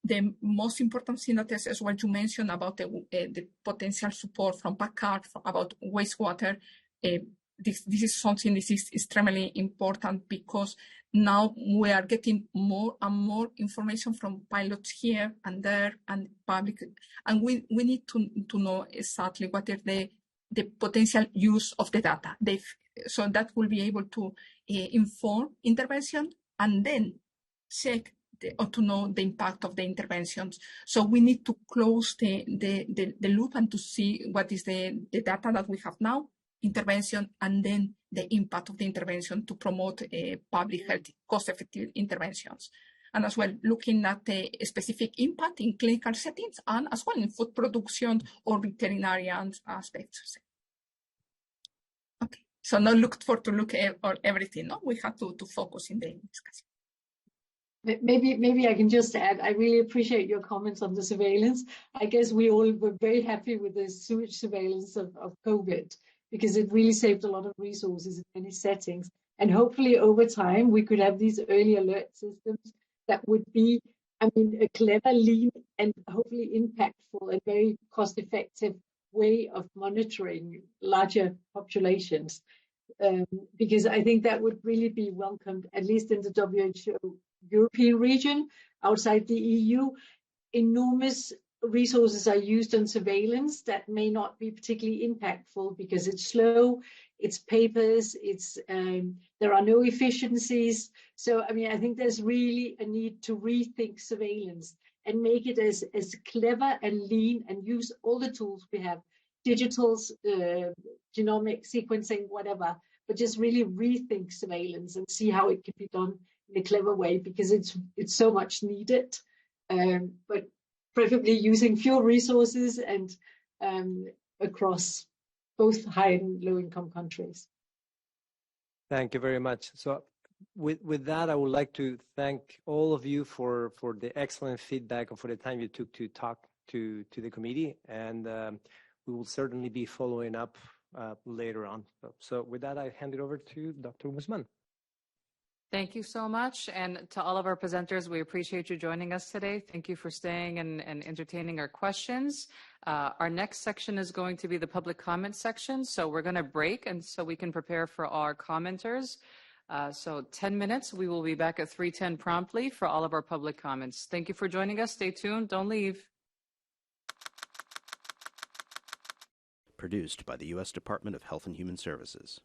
Speaker 3: The most important thing that is what you mentioned about the potential support from PACCARB about wastewater. This is something this is extremely important because now we are getting more and more information from pilots here and there and public, and we need to know exactly what is the potential use of the data. So that will be able to inform intervention and then check or to know the impact of the interventions. So we need to close the loop and to see what is the data that we have now, intervention, and then the impact of the intervention to promote public health cost-effective interventions. And as well, looking at the specific impact in clinical settings and as well in food production or veterinarian aspects. Okay, so now look at everything. No, we have to focus in the discussion.
Speaker 8: Maybe I can just add, I really appreciate your comments on the surveillance. I guess we all were very happy with the sewage surveillance of COVID because it really saved a lot of resources in many settings. And hopefully over time, we could have these early alert systems that would be, I mean, a clever, lean, and hopefully impactful and very cost-effective way of monitoring larger populations. Because I think that would really be welcomed, at least in the WHO European region. Outside the EU, enormous resources are used on surveillance that may not be particularly impactful because it's slow, it's papers, it's there are no efficiencies. So I mean, I think there's really a need to rethink surveillance and make it as clever and lean and use all the tools we have, digitals, genomic sequencing, whatever, but just really rethink surveillance and see how it can be done in a clever way because it's so much needed, but preferably using fewer resources and across both high and low income countries.
Speaker 2: Thank you very much. So with that, I would like to thank all of you for the excellent feedback and for the time you took to talk to the committee. And we will certainly be following up later on. So with that, I hand it over to Dr. Guzman.
Speaker 1: Thank you so much. And to all of our presenters, we appreciate you joining us today. Thank you for staying and entertaining our questions. Our next section is going to be the public comment section. So we're going to break and so we can prepare for our commenters. So 10 minutes, we will be back at 3:10 promptly for all of our public comments. Thank you for joining us. Stay tuned. Don't leave.
Speaker 18: Produced by the U.S. Department of Health and Human Services.